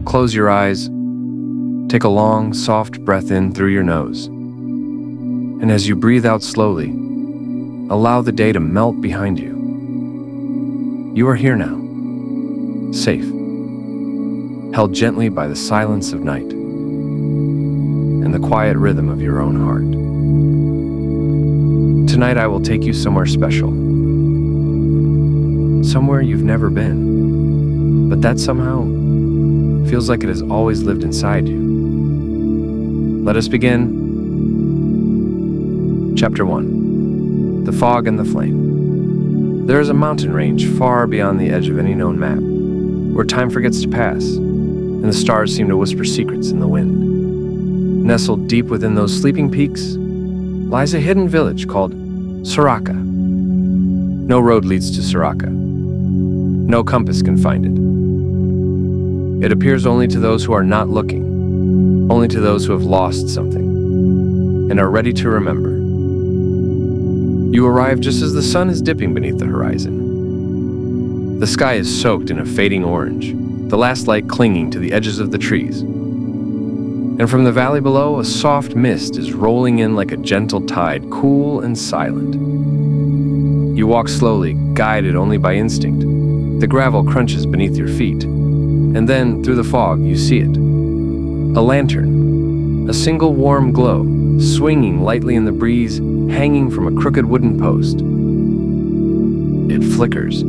Close your eyes. Take a long, soft breath in through your nose. And as you breathe out slowly, allow the day to melt behind you. You are here now, safe, held gently by the silence of night and the quiet rhythm of your own heart. Tonight I will take you somewhere special, somewhere you've never been, but that somehow feels like it has always lived inside you. Let us begin. Chapter 1. The Fog and the Flame. There is a mountain range far beyond the edge of any known map, where time forgets to pass, and the stars seem to whisper secrets in the wind. Nestled deep within those sleeping peaks lies a hidden village called Sōraka. No road leads to Sōraka. No compass can find it. It appears only to those who are not looking, only to those who have lost something and are ready to remember. You arrive just as the sun is dipping beneath the horizon. The sky is soaked in a fading orange, the last light clinging to the edges of the trees. And from the valley below, a soft mist is rolling in like a gentle tide, cool and silent. You walk slowly, guided only by instinct. The gravel crunches beneath your feet, and then, through the fog, you see it. A lantern, a single warm glow, swinging lightly in the breeze, hanging from a crooked wooden post. It flickers,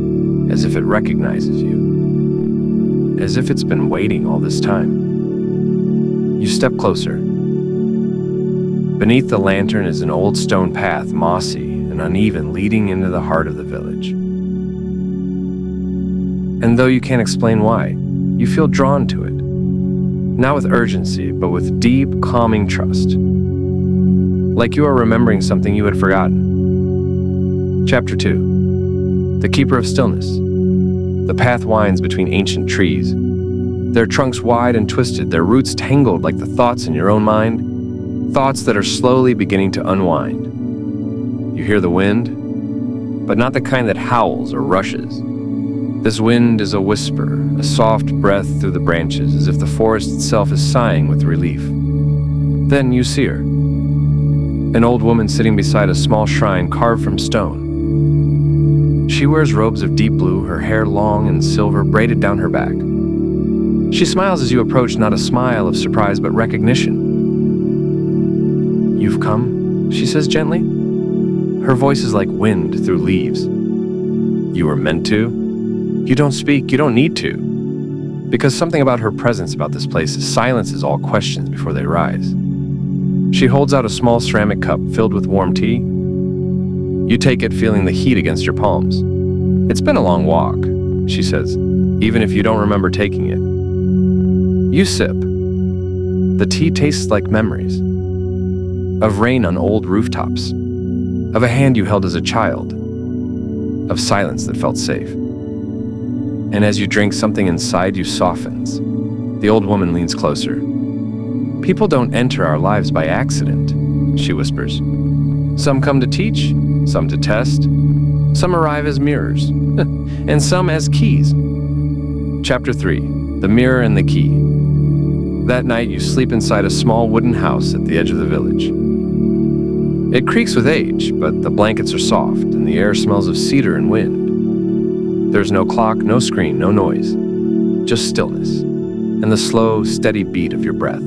as if it recognizes you, as if it's been waiting all this time. You step closer. Beneath the lantern is an old stone path, mossy and uneven, leading into the heart of the village. And though you can't explain why, you feel drawn to it. Not with urgency, but with deep, calming trust. Like you are remembering something you had forgotten. Chapter 2. The Keeper of Stillness. The path winds between ancient trees. Their trunks wide and twisted, their roots tangled like the thoughts in your own mind, thoughts that are slowly beginning to unwind. You hear the wind, but not the kind that howls or rushes. This wind is a whisper, a soft breath through the branches, as if the forest itself is sighing with relief. Then you see her. An old woman sitting beside a small shrine carved from stone. She wears robes of deep blue, her hair long and silver braided down her back. She smiles as you approach, not a smile of surprise, but recognition. "You've come," she says gently. Her voice is like wind through leaves. "You were meant to. You don't speak, you don't need to." Because something about her presence about this place silences all questions before they rise. She holds out a small ceramic cup filled with warm tea. You take it, feeling the heat against your palms. "It's been a long walk," she says, even if you don't remember taking it. You sip. The tea tastes like memories. Of rain on old rooftops. Of a hand you held as a child. Of silence that felt safe. And as you drink, something inside you softens. The old woman leans closer. "People don't enter our lives by accident," she whispers. "Some come to teach, some to test, some arrive as mirrors, and some as keys." Chapter 3. The Mirror and the Key. That night you sleep inside a small wooden house at the edge of the village. It creaks with age, but the blankets are soft and the air smells of cedar and wind. There's no clock, no screen, no noise, just stillness and the slow, steady beat of your breath.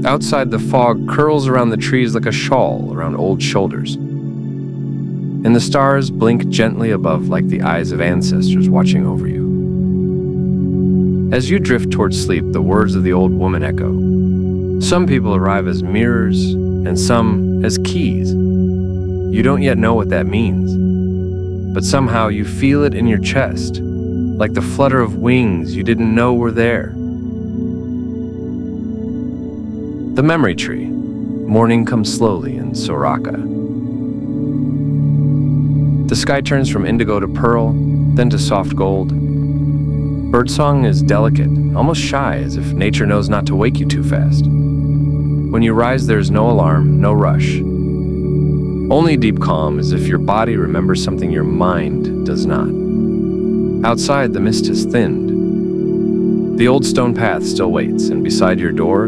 Outside, the fog curls around the trees like a shawl around old shoulders. And the stars blink gently above like the eyes of ancestors watching over you. As you drift towards sleep, the words of the old woman echo. Some people arrive as mirrors and some as keys. You don't yet know what that means, but somehow you feel it in your chest, like the flutter of wings you didn't know were there. The Memory Tree. Morning comes slowly in Sōraka. The sky turns from indigo to pearl, then to soft gold. Birdsong is delicate, almost shy, as if nature knows not to wake you too fast. When you rise, there is no alarm, no rush. Only deep calm, as if your body remembers something your mind does not. Outside, the mist has thinned. The old stone path still waits, and beside your door,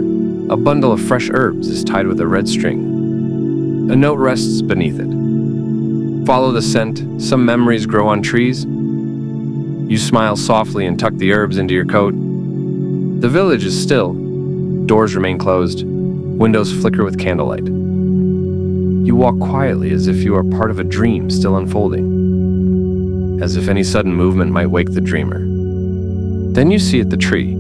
a bundle of fresh herbs is tied with a red string. A note rests beneath it. Follow the scent, some memories grow on trees. You smile softly and tuck the herbs into your coat. The village is still. Doors remain closed. Windows flicker with candlelight. You walk quietly as if you are part of a dream still unfolding, as if any sudden movement might wake the dreamer. Then you see it, the tree.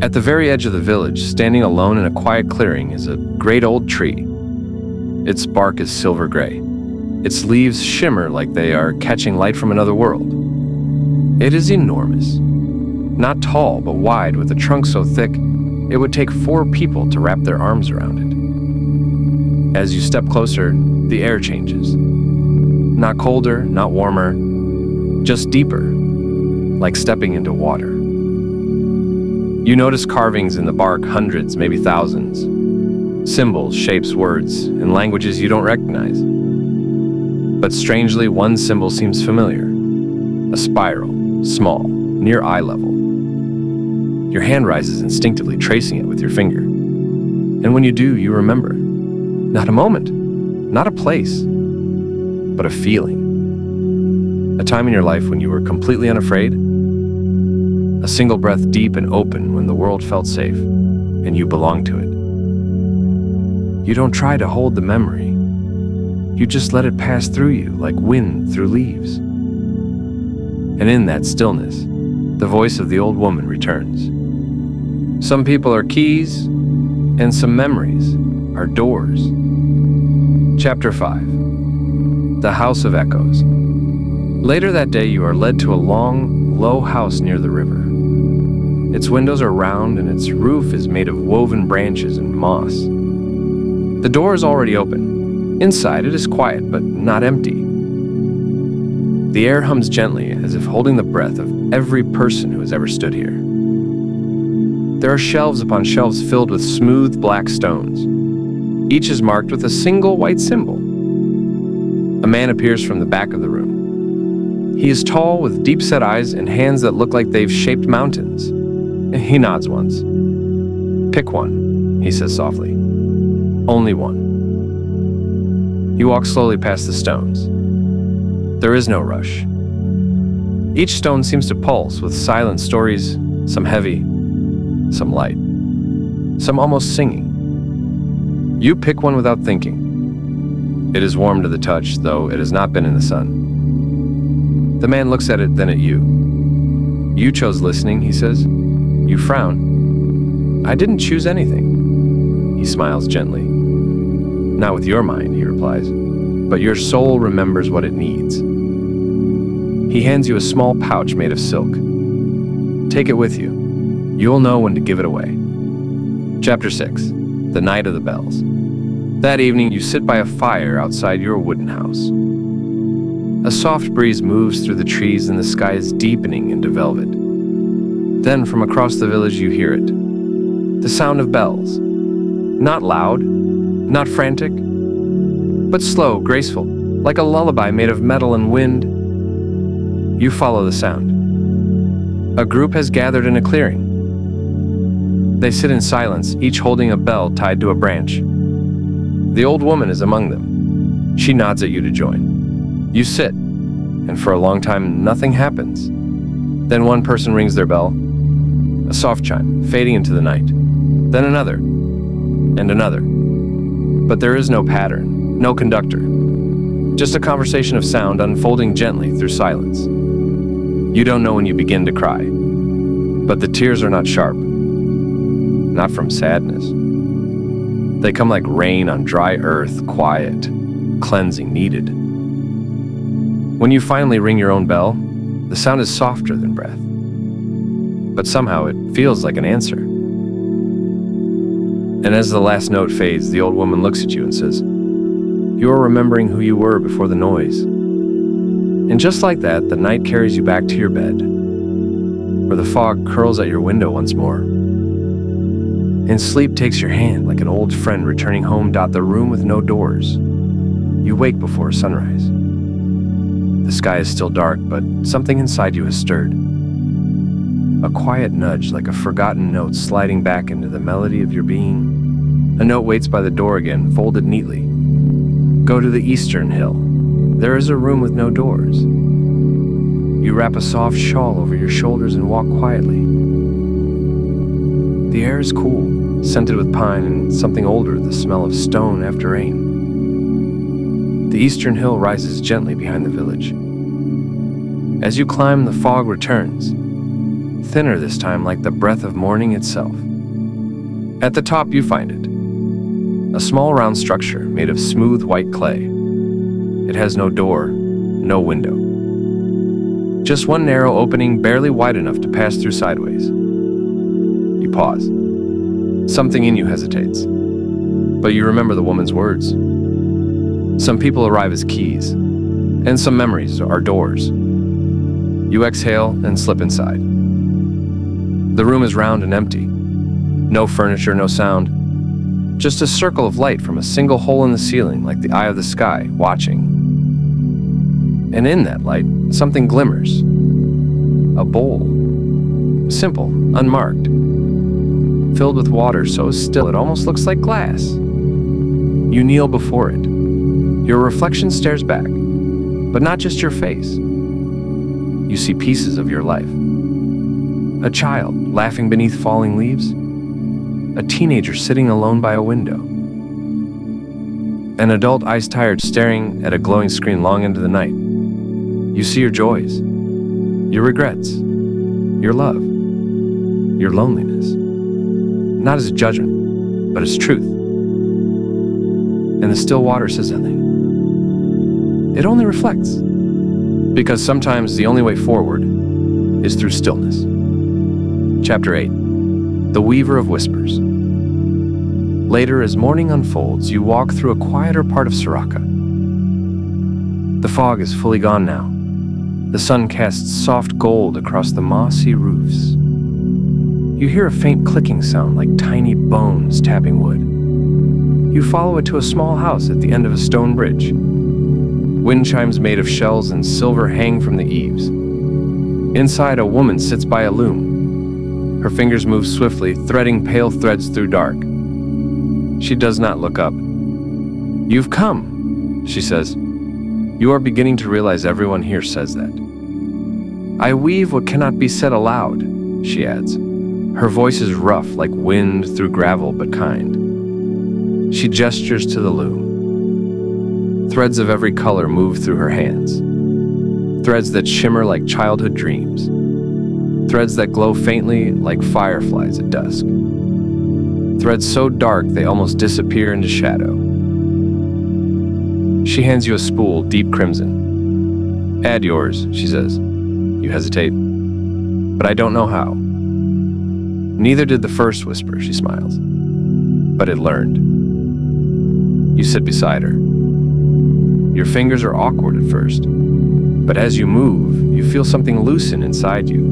At the very edge of the village, standing alone in a quiet clearing, is a great old tree. Its bark is silver gray. Its leaves shimmer like they are catching light from another world. It is enormous. Not tall, but wide, with a trunk so thick, it would take 4 people to wrap their arms around it. As you step closer, the air changes. Not colder, not warmer, just deeper, like stepping into water. You notice carvings in the bark, hundreds, maybe thousands. Symbols, shapes, words, in languages you don't recognize. But strangely, one symbol seems familiar. A spiral, small, near eye level. Your hand rises instinctively, tracing it with your finger. And when you do, you remember. Not a moment, not a place, but a feeling. A time in your life when you were completely unafraid. A single breath deep and open when the world felt safe, and you belonged to it. You don't try to hold the memory. You just let it pass through you like wind through leaves. And in that stillness, the voice of the old woman returns. Some people are keys, and some memories are doors. Chapter 5. The House of Echoes. Later that day, you are led to a long, low house near the river. Its windows are round, and its roof is made of woven branches and moss. The door is already open. Inside, it is quiet, but not empty. The air hums gently, as if holding the breath of every person who has ever stood here. There are shelves upon shelves filled with smooth black stones. Each is marked with a single white symbol. A man appears from the back of the room. He is tall, with deep-set eyes and hands that look like they've shaped mountains. He nods once. "Pick one," he says softly. "Only one." You walk slowly past the stones. There is no rush. Each stone seems to pulse with silent stories, some heavy, some light, some almost singing. You pick one without thinking. It is warm to the touch, though it has not been in the sun. The man looks at it, then at you. "You chose listening," he says. You frown. "I didn't choose anything." He smiles gently. "Not with your mind," he replies, "but your soul remembers what it needs." He hands you a small pouch made of silk. Take it with you. You'll know when to give it away. Chapter 6. The Night of the Bells. That evening, you sit by a fire outside your wooden house. A soft breeze moves through the trees and the sky is deepening into velvet. Then, from across the village, you hear it. The sound of bells. Not loud, not frantic, but slow, graceful, like a lullaby made of metal and wind. You follow the sound. A group has gathered in a clearing. They sit in silence, each holding a bell tied to a branch. The old woman is among them. She nods at you to join. You sit, and for a long time, nothing happens. Then one person rings their bell, a soft chime, fading into the night. Then another, and another. But there is no pattern, no conductor. Just a conversation of sound unfolding gently through silence. You don't know when you begin to cry, but the tears are not sharp. Not from sadness. They come like rain on dry earth, quiet, cleansing needed. When you finally ring your own bell, the sound is softer than breath. But somehow it feels like an answer. And as the last note fades, the old woman looks at you and says, "You are remembering who you were before the noise." And just like that, the night carries you back to your bed, where the fog curls at your window once more. And sleep takes your hand like an old friend returning home. The room with no doors. You wake before sunrise. The sky is still dark, but something inside you has stirred. A quiet nudge, like a forgotten note sliding back into the melody of your being. A note waits by the door again, folded neatly. Go to the eastern hill. There is a room with no doors. You wrap a soft shawl over your shoulders and walk quietly. The air is cool, scented with pine and something older, the smell of stone after rain. The eastern hill rises gently behind the village. As you climb, the fog returns, thinner this time, like the breath of morning itself. At the top you find it, a small round structure made of smooth white clay. It has no door, no window. Just one narrow opening barely wide enough to pass through sideways. You pause. Something in you hesitates, but you remember the woman's words. Some people arrive as keys, and some memories are doors. You exhale and slip inside. The room is round and empty. No furniture, no sound. Just a circle of light from a single hole in the ceiling, like the eye of the sky, watching. And in that light, something glimmers. A bowl. Simple, unmarked. Filled with water so still it almost looks like glass. You kneel before it. Your reflection stares back, but not just your face. You see pieces of your life. A child laughing beneath falling leaves. A teenager sitting alone by a window. An adult eyes-tired staring at a glowing screen long into the night. You see your joys, your regrets, your love, your loneliness. Not as a judgment, but as truth. And the still water says nothing. It only reflects. Because sometimes the only way forward is through stillness. Chapter 8. The Weaver of Whispers. Later, as morning unfolds, you walk through a quieter part of Sōraka. The fog is fully gone now. The sun casts soft gold across the mossy roofs. You hear a faint clicking sound like tiny bones tapping wood. You follow it to a small house at the end of a stone bridge. Wind chimes made of shells and silver hang from the eaves. Inside, a woman sits by a loom. Her fingers move swiftly, threading pale threads through dark. She does not look up. "You've come," she says. You are beginning to realize everyone here says that. "I weave what cannot be said aloud," she adds. Her voice is rough, like wind through gravel, but kind. She gestures to the loom. Threads of every color move through her hands. Threads that shimmer like childhood dreams. Threads that glow faintly like fireflies at dusk. Threads so dark they almost disappear into shadow. She hands you a spool, deep crimson. "Add yours," she says. You hesitate. "But I don't know how." "Neither did the first whisper," she smiles. "But it learned." You sit beside her. Your fingers are awkward at first, but as you move, you feel something loosen inside you.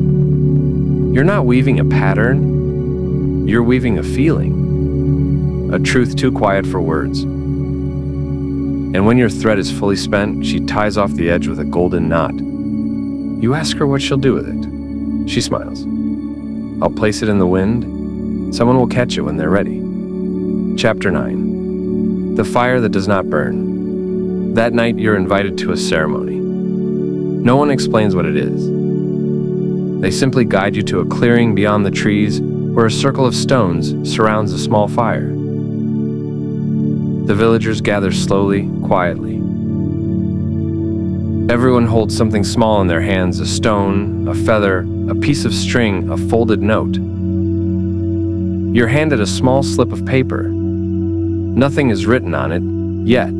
You're not weaving a pattern, you're weaving a feeling, a truth too quiet for words. And when your thread is fully spent, she ties off the edge with a golden knot. You ask her what she'll do with it. She smiles. "I'll place it in the wind. Someone will catch it when they're ready." Chapter 9. The Fire That Does Not Burn. That night, you're invited to a ceremony. No one explains what it is. They simply guide you to a clearing beyond the trees where a circle of stones surrounds a small fire. The villagers gather slowly, quietly. Everyone holds something small in their hands, a stone, a feather, a piece of string, a folded note. You're handed a small slip of paper. Nothing is written on it, yet.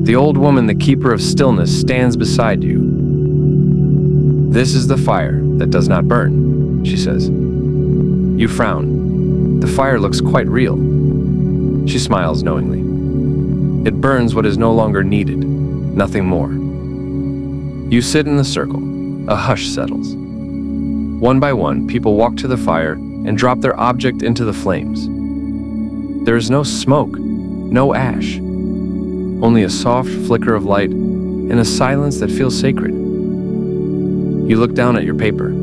The old woman, the keeper of stillness, stands beside you. "This is the fire that does not burn," she says. You frown. The fire looks quite real. She smiles knowingly. It burns what is no longer needed, nothing more. You sit in the circle. A hush settles. One by one, people walk to the fire and drop their object into the flames. There is no smoke, no ash. Only a soft flicker of light and a silence that feels sacred. You look down at your paper.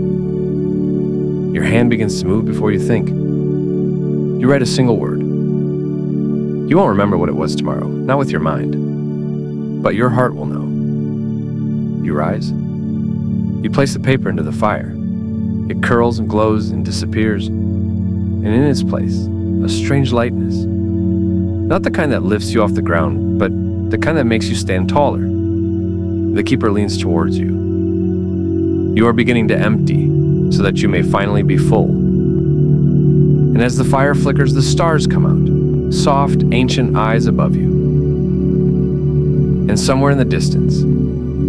Your hand begins to move before you think. You write a single word. You won't remember what it was tomorrow, not with your mind, but your heart will know. You rise. You place the paper into the fire. It curls and glows and disappears, and in its place, a strange lightness. Not the kind that lifts you off the ground, but the kind that makes you stand taller. The keeper leans towards you. You are beginning to empty, so that you may finally be full. And as the fire flickers, the stars come out, soft, ancient eyes above you. And somewhere in the distance,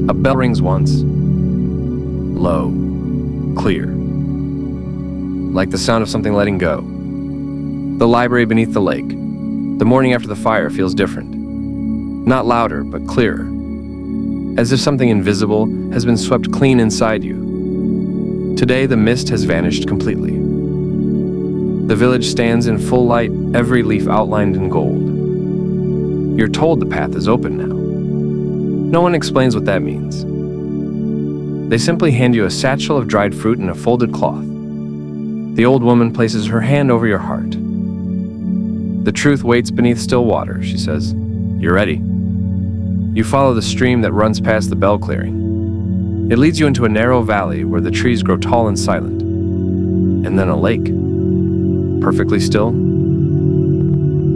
a bell rings once, low, clear, like the sound of something letting go. The library beneath the lake, the morning after the fire, feels different. Not louder, but clearer, as if something invisible has been swept clean inside you. Today, the mist has vanished completely. The village stands in full light, every leaf outlined in gold. You're told the path is open now. No one explains what that means. They simply hand you a satchel of dried fruit and a folded cloth. The old woman places her hand over your heart. The truth waits beneath still water, she says. You're ready. You follow the stream that runs past the bell clearing. It leads you into a narrow valley where the trees grow tall and silent. And then a lake. Perfectly still.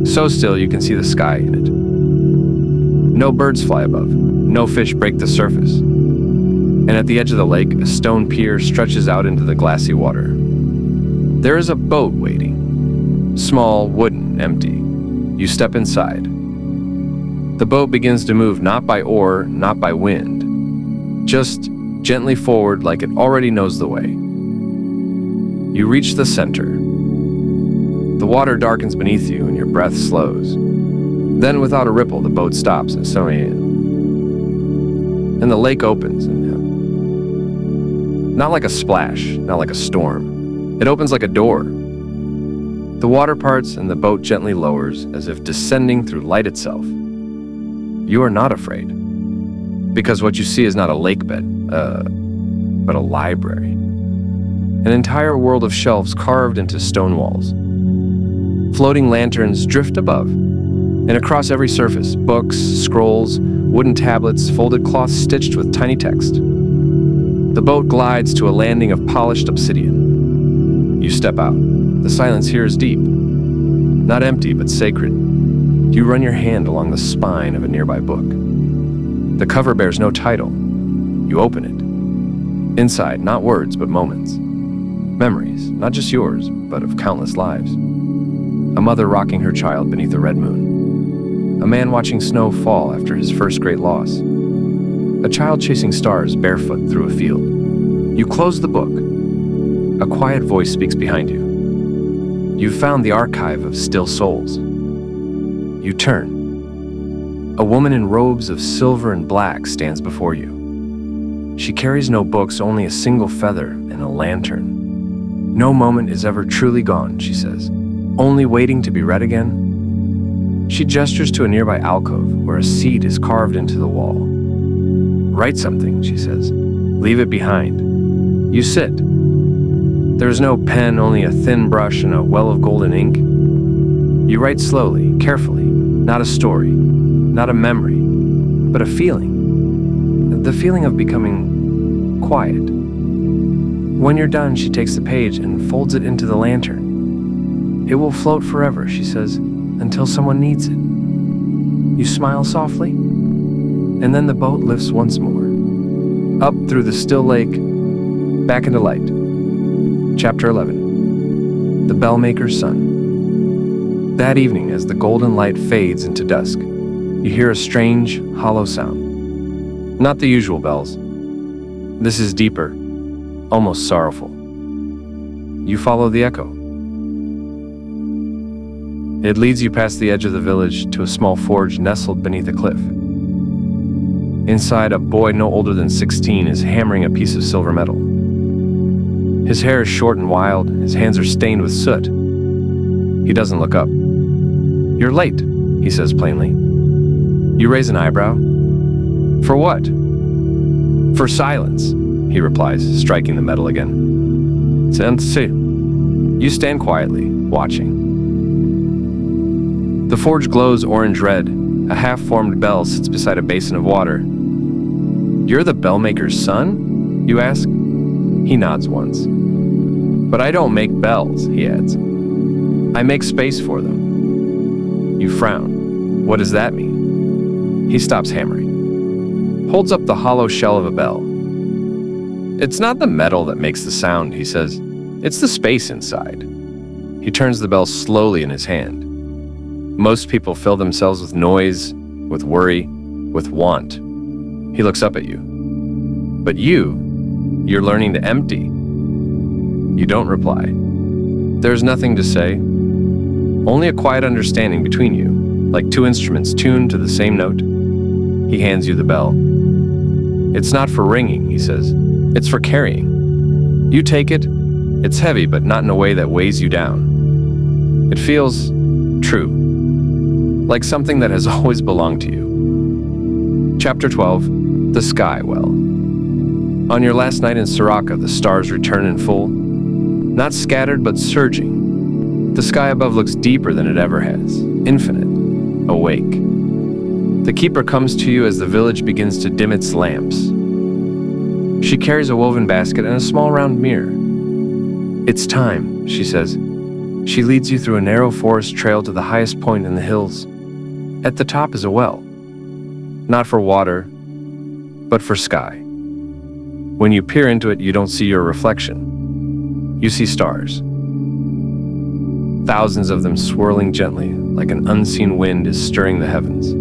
So still you can see the sky in it. No birds fly above. No fish break the surface. And at the edge of the lake, a stone pier stretches out into the glassy water. There is a boat waiting. Small, wooden, empty. You step inside. The boat begins to move not by oar, not by wind. Just gently forward like it already knows the way. You reach the center. The water darkens beneath you and your breath slows. Then without a ripple, the boat stops and so and the lake opens and not like a splash, not like a storm. It opens like a door. The water parts and the boat gently lowers as if descending through light itself. You are not afraid, because what you see is not a lake bed, but a library. An entire world of shelves carved into stone walls. Floating lanterns drift above, and across every surface, books, scrolls, wooden tablets, folded cloths stitched with tiny text. The boat glides to a landing of polished obsidian. You step out. The silence here is deep, not empty, but sacred. You run your hand along the spine of a nearby book. The cover bears no title. You open it. Inside, not words, but moments. Memories, not just yours, but of countless lives. A mother rocking her child beneath a red moon. A man watching snow fall after his first great loss. A child chasing stars barefoot through a field. You close the book. A quiet voice speaks behind you. You've found the archive of still souls. You turn. A woman in robes of silver and black stands before you. She carries no books, only a single feather and a lantern. No moment is ever truly gone, she says, only waiting to be read again. She gestures to a nearby alcove where a seat is carved into the wall. Write something, she says. Leave it behind. You sit. There is no pen, only a thin brush and a well of golden ink. You write slowly, carefully, not a story, not a memory, but a feeling. The feeling of becoming quiet. When you're done, she takes the page and folds it into the lantern. It will float forever, she says, until someone needs it. You smile softly, and then the boat lifts once more. Up through the still lake, back into light. Chapter 11. The Bellmaker's Son. That evening, as the golden light fades into dusk, you hear a strange, hollow sound. Not the usual bells. This is deeper, almost sorrowful. You follow the echo. It leads you past the edge of the village to a small forge nestled beneath a cliff. Inside, a boy no older than 16 is hammering a piece of silver metal. His hair is short and wild, his hands are stained with soot. He doesn't look up. You're late, he says plainly. You raise an eyebrow. For what? For silence, he replies, striking the metal again. Sensei. You stand quietly, watching. The forge glows orange-red. A half-formed bell sits beside a basin of water. "You're the bellmaker's son?" you ask. He nods once. "But I don't make bells," he adds. "I make space for them." You frown. What does that mean? He stops hammering. Holds up the hollow shell of a bell. "It's not the metal that makes the sound," he says. "It's the space inside." He turns the bell slowly in his hand. Most people fill themselves with noise, with worry, with want. He looks up at you. But you're learning to empty. You don't reply. There's nothing to say. Only a quiet understanding between you, like two instruments tuned to the same note. He hands you the bell. "It's not for ringing," he says. "It's for carrying." You take it. It's heavy, but not in a way that weighs you down. It feels true, like something that has always belonged to you. Chapter 12, The Sky Well. On your last night in Sōraka, the stars return in full. Not scattered, but surging. The sky above looks deeper than it ever has, infinite, awake. The keeper comes to you as the village begins to dim its lamps. She carries a woven basket and a small round mirror. "It's time," she says. She leads you through a narrow forest trail to the highest point in the hills. At the top is a well. Not for water, but for sky. When you peer into it, you don't see your reflection. You see stars. Thousands of them swirling gently, like an unseen wind is stirring the heavens.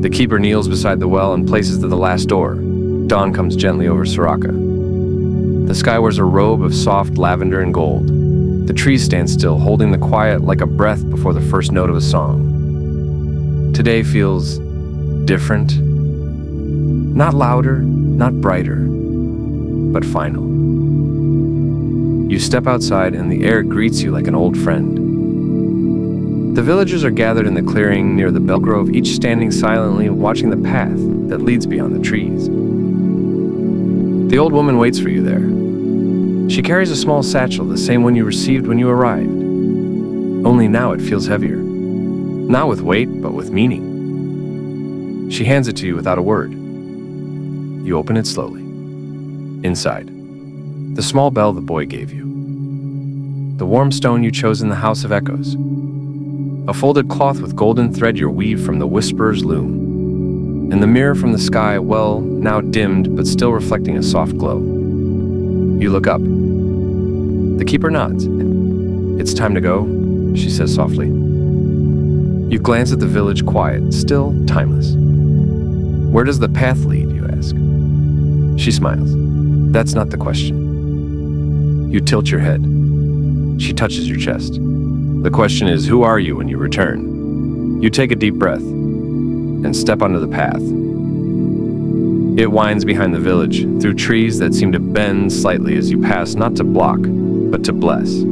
The keeper kneels beside the well and places to the last door. Dawn comes gently over Sōraka. The sky wears a robe of soft lavender and gold. The trees stand still, holding the quiet like a breath before the first note of a song. Today feels different. Not louder, not brighter, but final. You step outside and the air greets you like an old friend. The villagers are gathered in the clearing near the bell grove, each standing silently watching the path that leads beyond the trees. The old woman waits for you there. She carries a small satchel, the same one you received when you arrived. Only now it feels heavier. Not with weight, but with meaning. She hands it to you without a word. You open it slowly. Inside, the small bell the boy gave you. The warm stone you chose in the House of Echoes. A folded cloth with golden thread you weave from the whisperer's loom. And the mirror from the sky, well, now dimmed, but still reflecting a soft glow. You look up. The keeper nods. "It's time to go," she says softly. You glance at the village, quiet, still timeless. "Where does the path lead?" you ask. She smiles. "That's not the question." You tilt your head. She touches your chest. "The question is, who are you when you return?" You take a deep breath and step onto the path. It winds behind the village, through trees that seem to bend slightly as you pass, not to block, but to bless.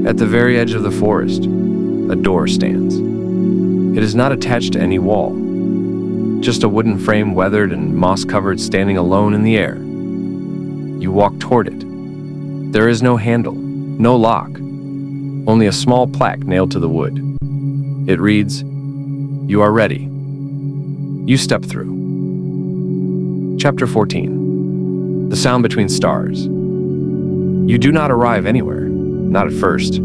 At the very edge of the forest, a door stands. It is not attached to any wall, just a wooden frame, weathered and moss-covered, standing alone in the air. You walk toward it. There is no handle, no lock, only a small plaque nailed to the wood. It reads, "You are ready." You step through. Chapter 14. The Sound Between Stars. You do not arrive anywhere, not at first.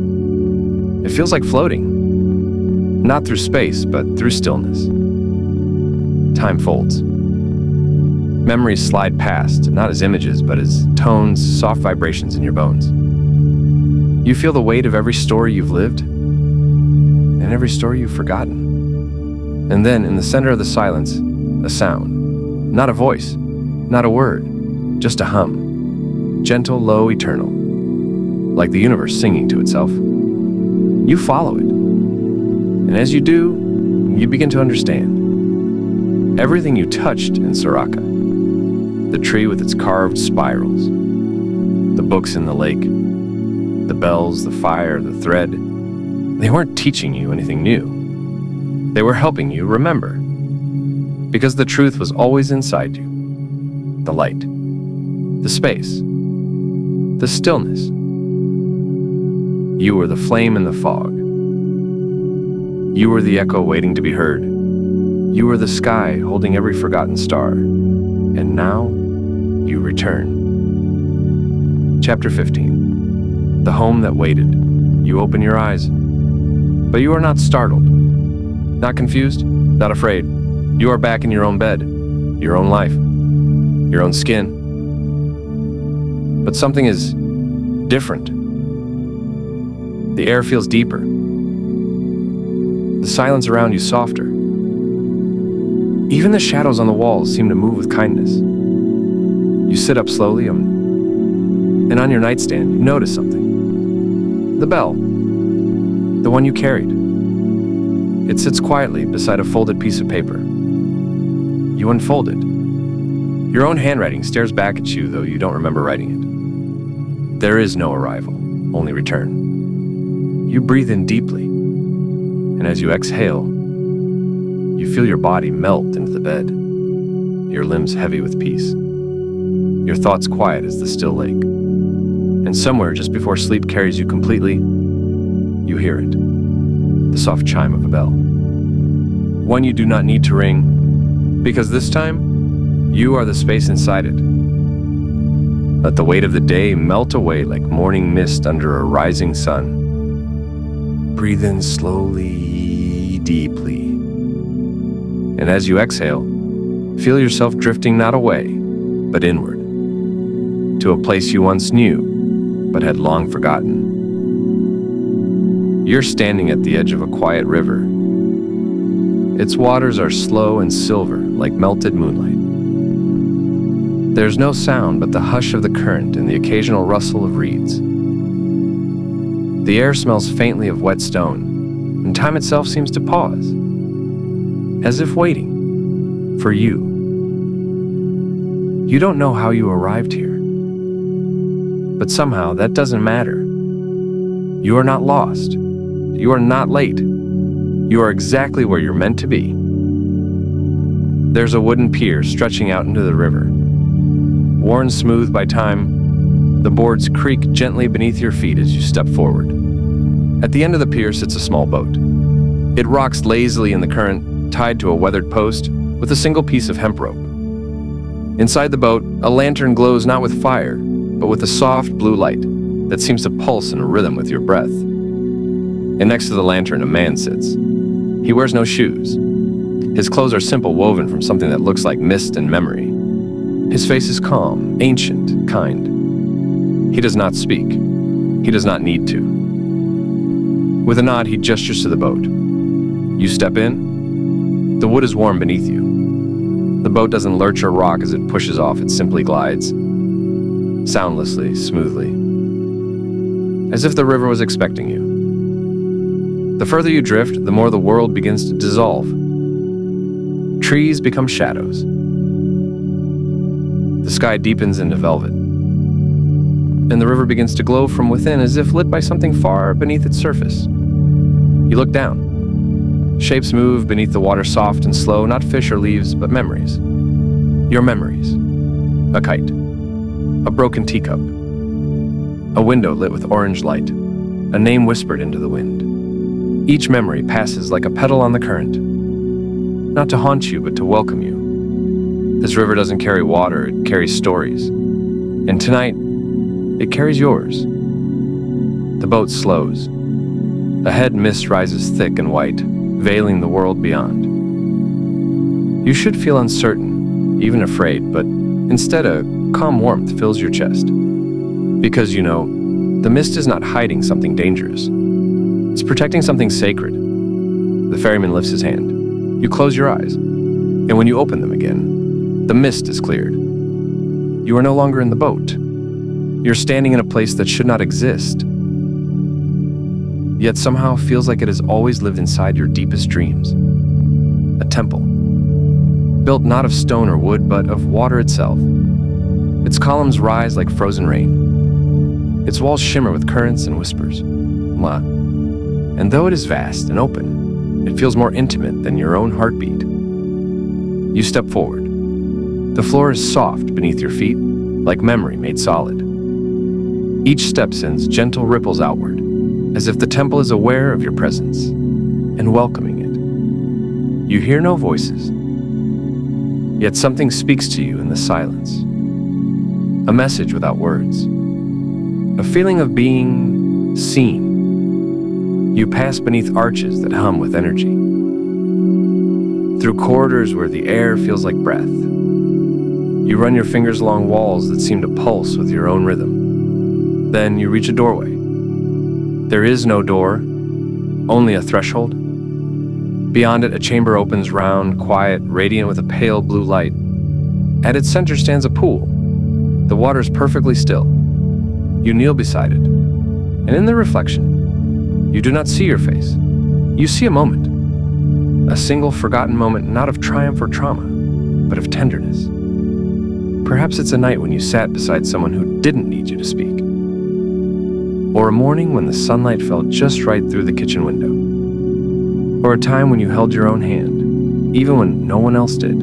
It feels like floating. Not through space, but through stillness. Time folds. Memories slide past, not as images, but as tones, soft vibrations in your bones. You feel the weight of every story you've lived, and every story you've forgotten. And then, in the center of the silence, a sound. Not a voice, not a word, just a hum. Gentle, low, eternal. Like the universe singing to itself. You follow it. And as you do, you begin to understand. Everything you touched in Sōraka. The tree with its carved spirals. The books in the lake. The bells, the fire, the thread. They weren't teaching you anything new. They were helping you remember. Because the truth was always inside you. The light. The space. The stillness. You were the flame in the fog. You were the echo waiting to be heard. You were the sky holding every forgotten star. And now, you return. Chapter 15. The home that waited. You open your eyes. But you are not startled. Not confused. Not afraid. You are back in your own bed. Your own life. Your own skin. But something is different. The air feels deeper. The silence around you softer. Even the shadows on the walls seem to move with kindness. You sit up slowly, and on your nightstand, you notice something. The bell. The one you carried. It sits quietly beside a folded piece of paper. You unfold it. Your own handwriting stares back at you, though you don't remember writing it. There is no arrival, only return. You breathe in deeply, and as you exhale, you feel your body melt into the bed, your limbs heavy with peace, your thoughts quiet as the still lake. And somewhere just before sleep carries you completely, you hear it, the soft chime of a bell. One you do not need to ring, because this time, you are the space inside it. Let the weight of the day melt away like morning mist under a rising sun. Breathe in slowly, deeply. And as you exhale, feel yourself drifting not away, but inward, to a place you once knew, but had long forgotten. You're standing at the edge of a quiet river. Its waters are slow and silver, like melted moonlight. There's no sound but the hush of the current and the occasional rustle of reeds. The air smells faintly of wet stone, and time itself seems to pause, as if waiting for you. You don't know how you arrived here, but somehow that doesn't matter. You are not lost. You are not late. You are exactly where you're meant to be. There's a wooden pier stretching out into the river. Worn smooth by time, the boards creak gently beneath your feet as you step forward. At the end of the pier sits a small boat. It rocks lazily in the current, tied to a weathered post with a single piece of hemp rope. Inside the boat, a lantern glows not with fire, but with a soft blue light that seems to pulse in a rhythm with your breath. And next to the lantern, a man sits. He wears no shoes. His clothes are simple, woven from something that looks like mist and memory. His face is calm, ancient, kind. He does not speak. He does not need to. With a nod, he gestures to the boat. You step in. The wood is warm beneath you. The boat doesn't lurch or rock as it pushes off. It simply glides, soundlessly, smoothly, as if the river was expecting you. The further you drift, the more the world begins to dissolve. Trees become shadows. The sky deepens into velvet, and the river begins to glow from within as if lit by something far beneath its surface. You look down. Shapes move beneath the water, soft and slow, not fish or leaves, but memories. Your memories. A kite. A broken teacup. A window lit with orange light. A name whispered into the wind. Each memory passes like a petal on the current. Not to haunt you, but to welcome you. This river doesn't carry water, it carries stories. And tonight, it carries yours. The boat slows. Ahead, mist rises thick and white, veiling the world beyond. You should feel uncertain, even afraid, but instead a calm warmth fills your chest. Because you know, the mist is not hiding something dangerous. It's protecting something sacred. The ferryman lifts his hand. You close your eyes, and when you open them again, the mist is cleared. You are no longer in the boat. You're standing in a place that should not exist, yet somehow feels like it has always lived inside your deepest dreams. A temple, built not of stone or wood, but of water itself. Its columns rise like frozen rain. Its walls shimmer with currents and whispers. And though it is vast and open, it feels more intimate than your own heartbeat. You step forward. The floor is soft beneath your feet, like memory made solid. Each step sends gentle ripples outward, as if the temple is aware of your presence and welcoming it. You hear no voices, yet something speaks to you in the silence. A message without words. A feeling of being seen. You pass beneath arches that hum with energy. Through corridors where the air feels like breath. You run your fingers along walls that seem to pulse with your own rhythm. Then you reach a doorway. There is no door, only a threshold. Beyond it, a chamber opens round, quiet, radiant with a pale blue light. At its center stands a pool. The water is perfectly still. You kneel beside it, and in the reflection, you do not see your face. You see a moment, a single forgotten moment not of triumph or trauma, but of tenderness. Perhaps it's a night when you sat beside someone who didn't need you to speak, or a morning when the sunlight fell just right through the kitchen window, or a time when you held your own hand, even when no one else did.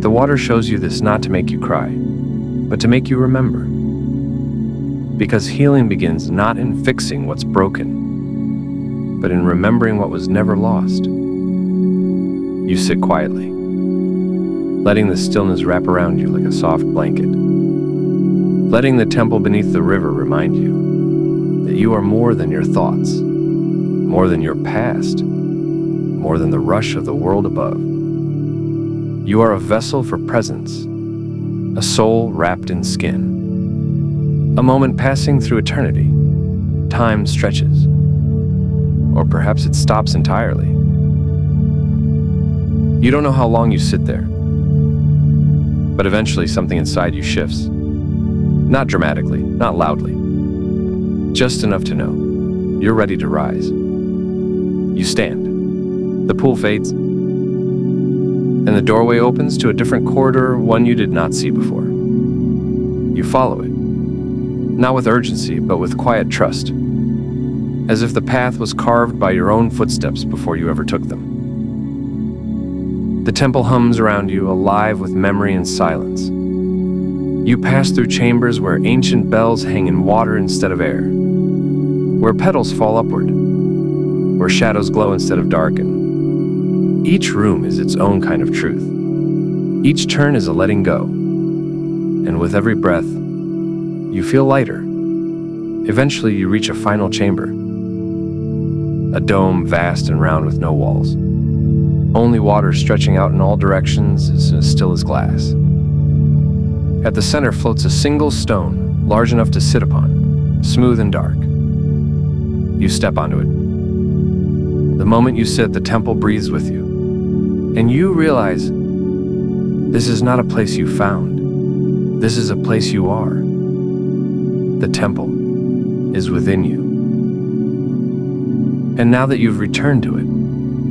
The water shows you this not to make you cry, but to make you remember. Because healing begins not in fixing what's broken, but in remembering what was never lost. You sit quietly, letting the stillness wrap around you like a soft blanket, letting the temple beneath the river remind you that you are more than your thoughts, more than your past, more than the rush of the world above. You are a vessel for presence, a soul wrapped in skin. A moment passing through eternity. Time stretches. Or perhaps it stops entirely. You don't know how long you sit there. But eventually something inside you shifts. Not dramatically, not loudly. Just enough to know you're ready to rise. You stand. The pool fades. And the doorway opens to a different corridor, one you did not see before. You follow it. Not with urgency, but with quiet trust, as if the path was carved by your own footsteps before you ever took them. The temple hums around you, alive with memory and silence. You pass through chambers where ancient bells hang in water instead of air, where petals fall upward, where shadows glow instead of darken. Each room is its own kind of truth. Each turn is a letting go, and with every breath, you feel lighter. Eventually, you reach a final chamber. A dome vast and round with no walls. Only water stretching out in all directions, as still as glass. At the center floats a single stone, large enough to sit upon, smooth and dark. You step onto it. The moment you sit, the temple breathes with you. And you realize this is not a place you found. This is a place you are. The temple is within you. And now that you've returned to it,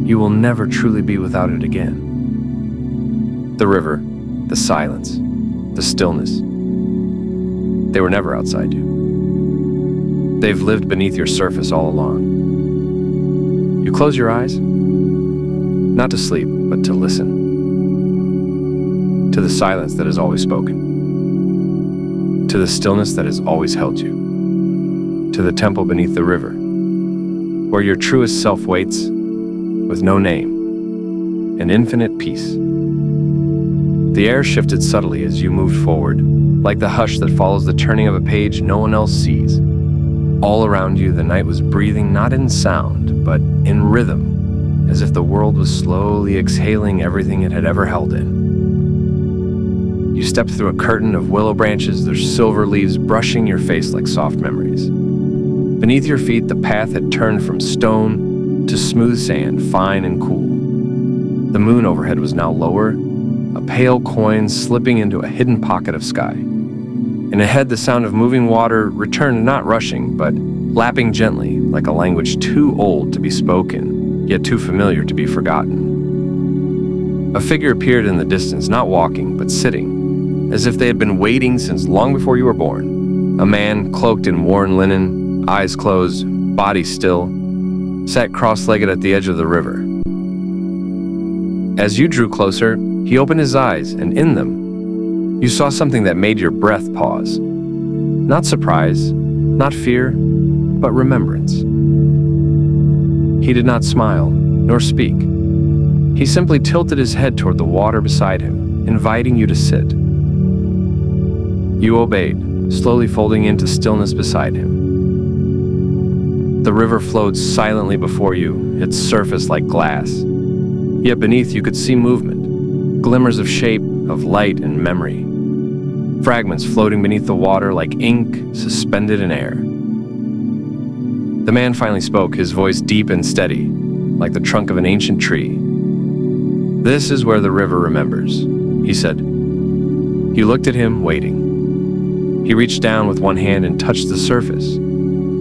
you will never truly be without it again. The river, the silence, the stillness, they were never outside you. They've lived beneath your surface all along. You close your eyes, not to sleep, but to listen. To the silence that has always spoken. To the stillness that has always held you. To the temple beneath the river, where your truest self waits, with no name, an infinite peace. The air shifted subtly as you moved forward, like the hush that follows the turning of a page no one else sees. All around you, the night was breathing not in sound, but in rhythm, as if the world was slowly exhaling everything it had ever held in. You stepped through a curtain of willow branches, their silver leaves brushing your face like soft memories. Beneath your feet, the path had turned from stone to smooth sand, fine and cool. The moon overhead was now lower, a pale coin slipping into a hidden pocket of sky. And ahead, the sound of moving water returned, not rushing, but lapping gently, like a language too old to be spoken, yet too familiar to be forgotten. A figure appeared in the distance, not walking, but sitting, as if they had been waiting since long before you were born. A man, cloaked in worn linen, eyes closed, body still, sat cross-legged at the edge of the river. As you drew closer, he opened his eyes, and in them, you saw something that made your breath pause. Not surprise, not fear, but remembrance. He did not smile, nor speak. He simply tilted his head toward the water beside him, inviting you to sit. You obeyed, slowly folding into stillness beside him. The river flowed silently before you, its surface like glass. Yet beneath you could see movement, glimmers of shape, of light and memory. Fragments floating beneath the water like ink suspended in air. The man finally spoke, his voice deep and steady, like the trunk of an ancient tree. "This is where the river remembers," he said. You looked at him, waiting. He reached down with one hand and touched the surface.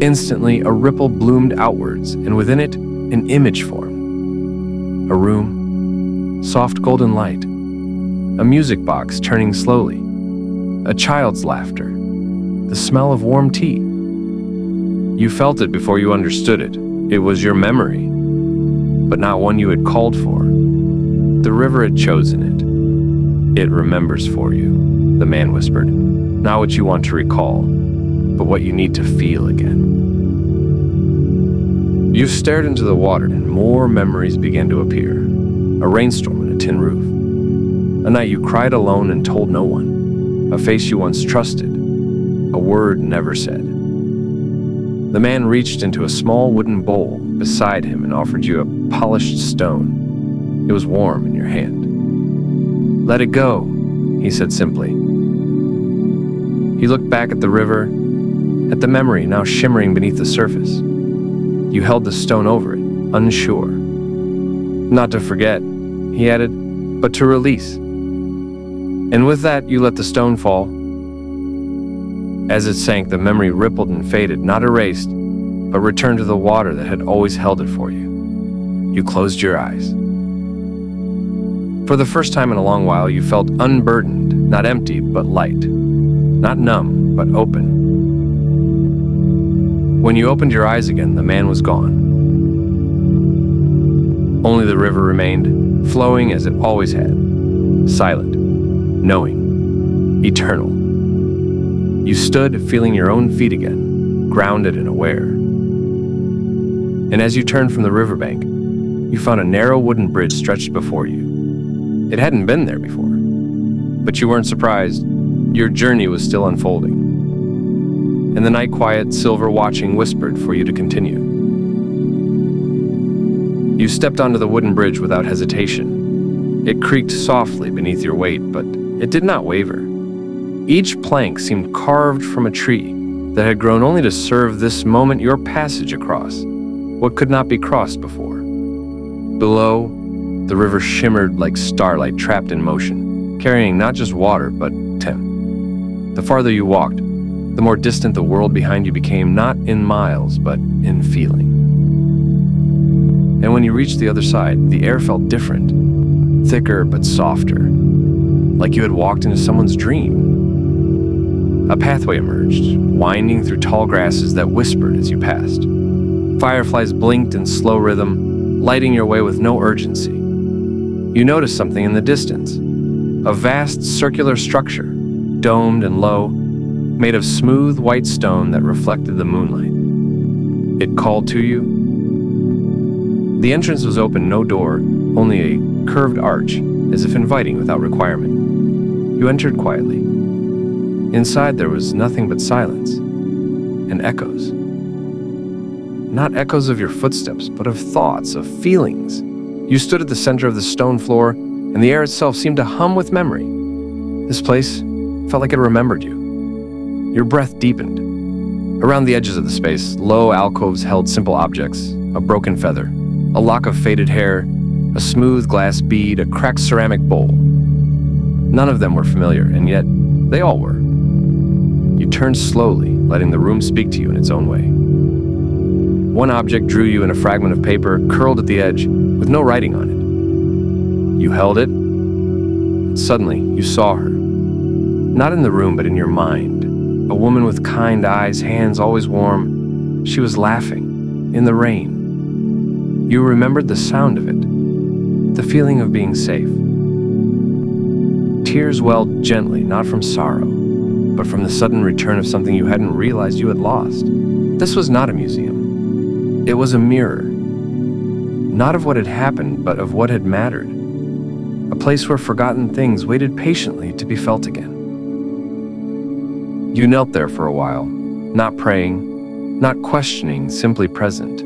Instantly, a ripple bloomed outwards, and within it, an image formed. A room, soft golden light, a music box turning slowly, a child's laughter, the smell of warm tea. You felt it before you understood it. It was your memory, but not one you had called for. The river had chosen it. "It remembers for you," the man whispered. "Not what you want to recall, but what you need to feel again." You stared into the water, and more memories began to appear. A rainstorm and a tin roof. A night you cried alone and told no one. A face you once trusted. A word never said. The man reached into a small wooden bowl beside him and offered you a polished stone. It was warm in your hand. "Let it go," he said simply. He looked back at the river, at the memory now shimmering beneath the surface. You held the stone over it, unsure. "Not to forget," he added, "but to release." And with that, you let the stone fall. As it sank, the memory rippled and faded, not erased, but returned to the water that had always held it for you. You closed your eyes. For the first time in a long while, you felt unburdened, not empty, but light. Not numb, but open. When you opened your eyes again, the man was gone. Only the river remained, flowing as it always had. Silent, knowing, eternal. You stood, feeling your own feet again, grounded and aware. And as you turned from the riverbank, you found a narrow wooden bridge stretched before you. It hadn't been there before, but you weren't surprised. Your journey was still unfolding. And the night quiet, silver watching whispered for you to continue. You stepped onto the wooden bridge without hesitation. It creaked softly beneath your weight, but it did not waver. Each plank seemed carved from a tree that had grown only to serve this moment your passage across, what could not be crossed before. Below, the river shimmered like starlight trapped in motion, carrying not just water, but time. The farther you walked, the more distant the world behind you became, not in miles, but in feeling. And when you reached the other side, the air felt different, thicker but softer, like you had walked into someone's dream. A pathway emerged, winding through tall grasses that whispered as you passed. Fireflies blinked in slow rhythm, lighting your way with no urgency. You noticed something in the distance, a vast circular structure, domed and low, made of smooth white stone that reflected the moonlight. It called to you. The entrance was open, no door, only a curved arch, as if inviting without requirement. You entered quietly. Inside there was nothing but silence and echoes. Not echoes of your footsteps, but of thoughts, of feelings. You stood at the center of the stone floor, and the air itself seemed to hum with memory. This place felt like it remembered you. Your breath deepened. Around the edges of the space, low alcoves held simple objects, a broken feather, a lock of faded hair, a smooth glass bead, a cracked ceramic bowl. None of them were familiar, and yet they all were. You turned slowly, letting the room speak to you in its own way. One object drew you in a fragment of paper, curled at the edge, with no writing on it. You held it, and suddenly you saw her. Not in the room, but in your mind. A woman with kind eyes, hands always warm. She was laughing, in the rain. You remembered the sound of it, the feeling of being safe. Tears welled gently, not from sorrow, but from the sudden return of something you hadn't realized you had lost. This was not a museum. It was a mirror. Not of what had happened, but of what had mattered. A place where forgotten things waited patiently to be felt again. You knelt there for a while, not praying, not questioning, simply present.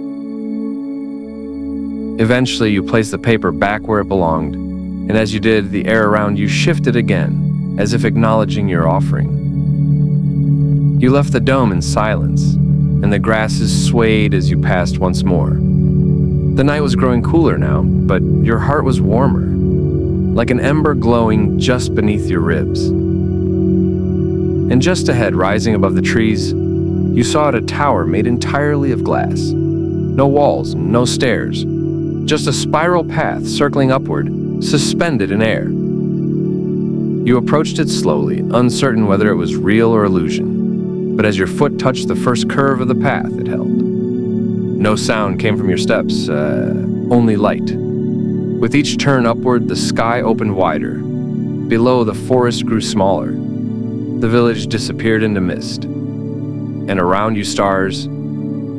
Eventually, you placed the paper back where it belonged, and as you did, the air around you shifted again, as if acknowledging your offering. You left the dome in silence, and the grasses swayed as you passed once more. The night was growing cooler now, but your heart was warmer, like an ember glowing just beneath your ribs. And just ahead, rising above the trees, you saw a tower made entirely of glass. No walls, no stairs, just a spiral path circling upward, suspended in air. You approached it slowly, uncertain whether it was real or illusion, but as your foot touched the first curve of the path, it held. No sound came from your steps, only light. With each turn upward, the sky opened wider. Below, the forest grew smaller. The village disappeared into mist. And around you, stars,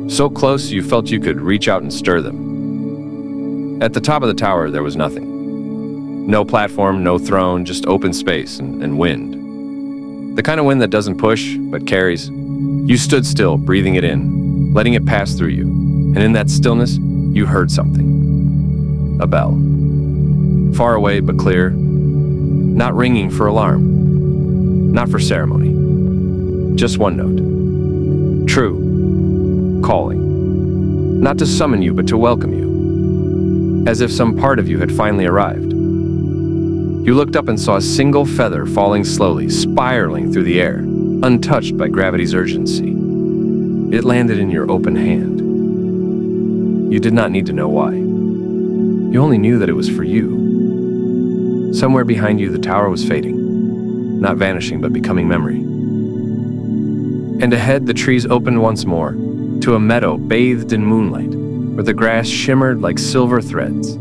so close you felt you could reach out and stir them. At the top of the tower, there was nothing. No platform, no throne, just open space and wind. The kind of wind that doesn't push, but carries. You stood still, breathing it in, letting it pass through you. And in that stillness, you heard something. A bell. Far away, but clear. Not ringing for alarm. Not for ceremony. Just one note. True. Calling. Not to summon you, but to welcome you. As if some part of you had finally arrived. You looked up and saw a single feather falling slowly, spiraling through the air, untouched by gravity's urgency. It landed in your open hand. You did not need to know why. You only knew that it was for you. Somewhere behind you, the tower was fading, not vanishing, but becoming memory. And ahead, the trees opened once more, to a meadow bathed in moonlight, where the grass shimmered like silver threads.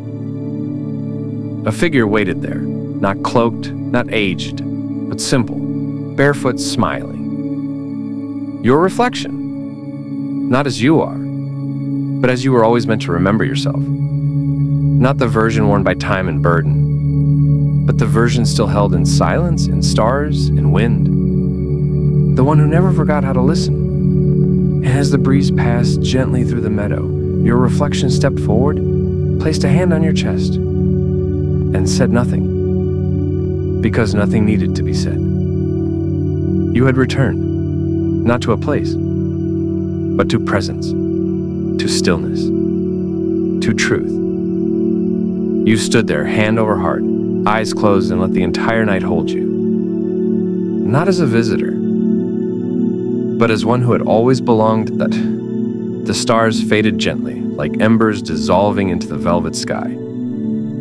A figure waited there, not cloaked, not aged, but simple, barefoot, smiling. Your reflection, not as you are, but as you were always meant to remember yourself. Not the version worn by time and burden, but the version still held in silence, in stars, in wind. The one who never forgot how to listen. And as the breeze passed gently through the meadow, your reflection stepped forward, placed a hand on your chest, and said nothing, because nothing needed to be said. You had returned, not to a place, but to presence, to stillness, to truth. You stood there, hand over heart, eyes closed, and let the entire night hold you. Not as a visitor, but as one who had always belonged. That the stars faded gently, like embers dissolving into the velvet sky.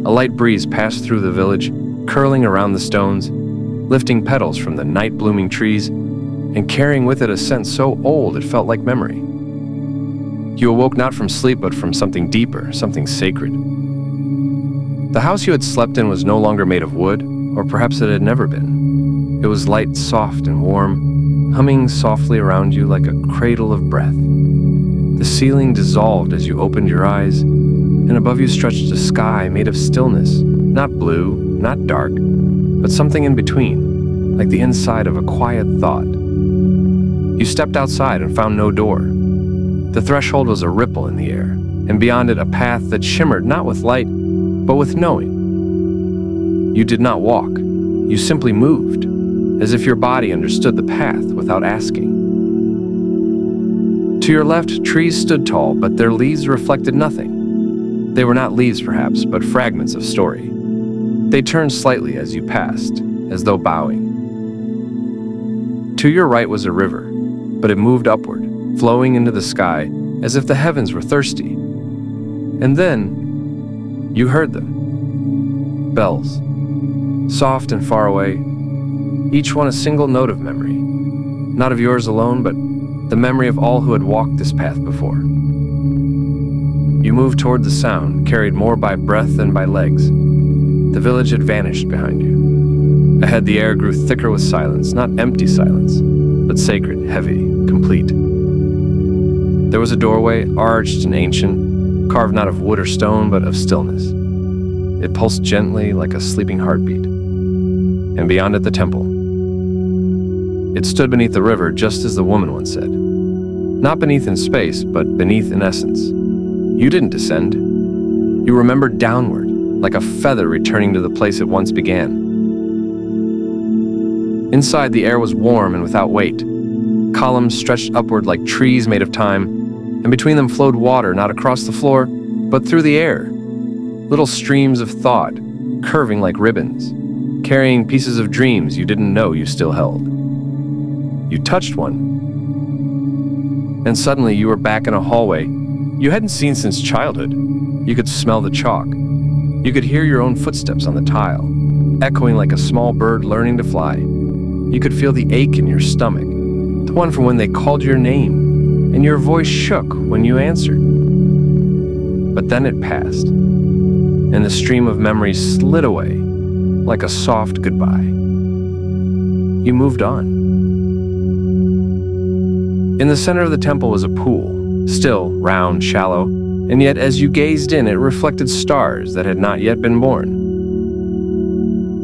A light breeze passed through the village, curling around the stones, lifting petals from the night-blooming trees, and carrying with it a scent so old it felt like memory. You awoke not from sleep, but from something deeper, something sacred. The house you had slept in was no longer made of wood, or perhaps it had never been. It was light, soft, and warm, humming softly around you like a cradle of breath. The ceiling dissolved as you opened your eyes, and above you stretched a sky made of stillness, not blue, not dark, but something in between, like the inside of a quiet thought. You stepped outside and found no door. The threshold was a ripple in the air, and beyond it a path that shimmered not with light, but with knowing. You did not walk. You simply moved, as if your body understood the path without asking. To your left, trees stood tall, but their leaves reflected nothing. They were not leaves, perhaps, but fragments of story. They turned slightly as you passed, as though bowing. To your right was a river, but it moved upward, flowing into the sky as if the heavens were thirsty. And then, you heard them. Bells, soft and far away, each one a single note of memory, not of yours alone, but the memory of all who had walked this path before. You moved toward the sound, carried more by breath than by legs. The village had vanished behind you. Ahead, the air grew thicker with silence, not empty silence, but sacred, heavy, complete. There was a doorway, arched and ancient, carved not of wood or stone, but of stillness. It pulsed gently like a sleeping heartbeat. And beyond it, the temple. It stood beneath the river, just as the woman once said. Not beneath in space, but beneath in essence. You didn't descend. You remembered downward, like a feather returning to the place it once began. Inside, the air was warm and without weight. Columns stretched upward like trees made of time, and between them flowed water, not across the floor, but through the air. Little streams of thought, curving like ribbons, carrying pieces of dreams you didn't know you still held. You touched one, and suddenly you were back in a hallway you hadn't seen since childhood. You could smell the chalk. You could hear your own footsteps on the tile, echoing like a small bird learning to fly. You could feel the ache in your stomach, the one from when they called your name, and your voice shook when you answered. But then it passed, and the stream of memories slid away like a soft goodbye. You moved on. In the center of the temple was a pool, still, round, shallow, and yet as you gazed in, it reflected stars that had not yet been born.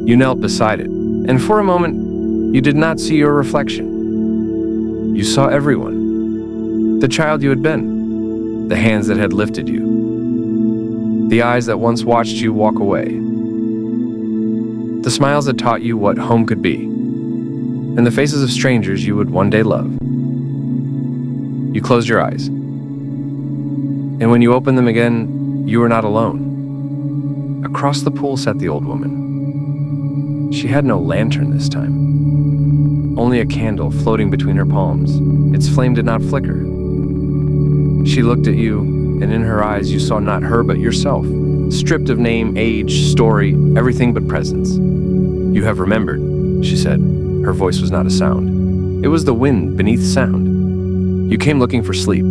You knelt beside it, and for a moment, you did not see your reflection. You saw everyone, the child you had been, the hands that had lifted you, the eyes that once watched you walk away, the smiles that taught you what home could be, and the faces of strangers you would one day love. You closed your eyes, and when you opened them again, you were not alone. Across the pool sat the old woman. She had no lantern this time, only a candle floating between her palms. Its flame did not flicker. She looked at you, and in her eyes you saw not her but yourself, stripped of name, age, story, everything but presence. You have remembered, she said. Her voice was not a sound. It was the wind beneath sound. You came looking for sleep,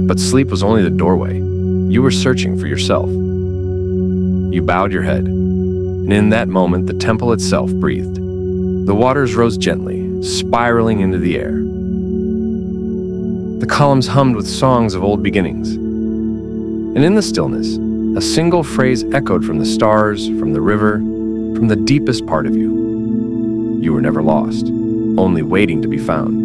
but sleep was only the doorway. You were searching for yourself. You bowed your head, and in that moment the temple itself breathed. The waters rose gently, spiraling into the air. The columns hummed with songs of old beginnings. And in the stillness, a single phrase echoed from the stars, from the river, from the deepest part of you. You were never lost, only waiting to be found.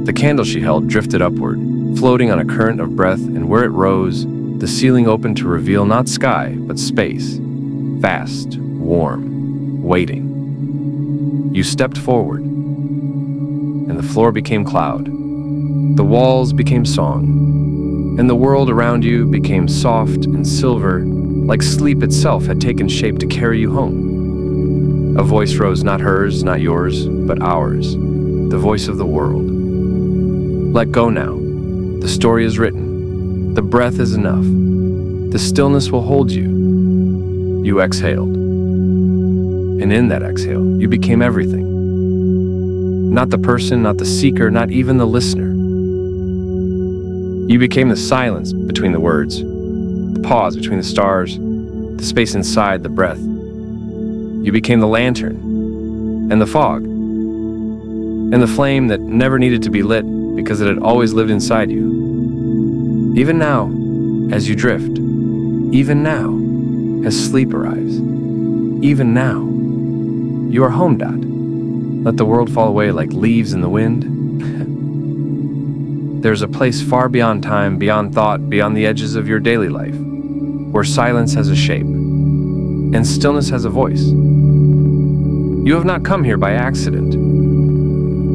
The candle she held drifted upward, floating on a current of breath, and where it rose, the ceiling opened to reveal not sky, but space, vast, warm, waiting. You stepped forward, and the floor became cloud. The walls became song, and the world around you became soft and silver, like sleep itself had taken shape to carry you home. A voice rose, not hers, not yours, but ours, the voice of the world. Let go now. The story is written. The breath is enough. The stillness will hold you. You exhaled. And in that exhale, you became everything. Not the person, not the seeker, not even the listener. You became the silence between the words, the pause between the stars, the space inside the breath. You became the lantern, and the fog, and the flame that never needed to be lit because it had always lived inside you. Even now, as you drift, even now, as sleep arrives, even now, you are home, Dot. Let the world fall away like leaves in the wind. There's a place far beyond time, beyond thought, beyond the edges of your daily life, where silence has a shape, and stillness has a voice. You have not come here by accident.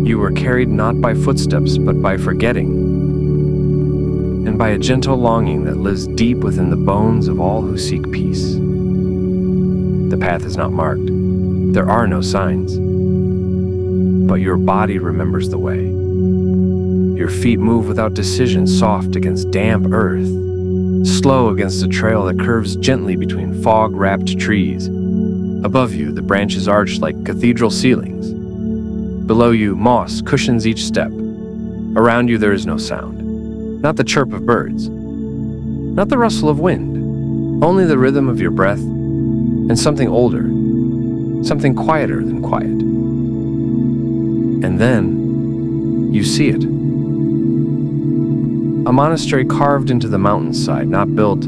You were carried not by footsteps, but by forgetting, and by a gentle longing that lives deep within the bones of all who seek peace. The path is not marked. There are no signs. But your body remembers the way. Your feet move without decision, soft against damp earth, slow against a trail that curves gently between fog-wrapped trees. Above you, the branches arch like cathedral ceilings. Below you, moss cushions each step. Around you, there is no sound. Not the chirp of birds. Not the rustle of wind. Only the rhythm of your breath and something older, something quieter than quiet. And then, you see it. A monastery carved into the mountainside, not built,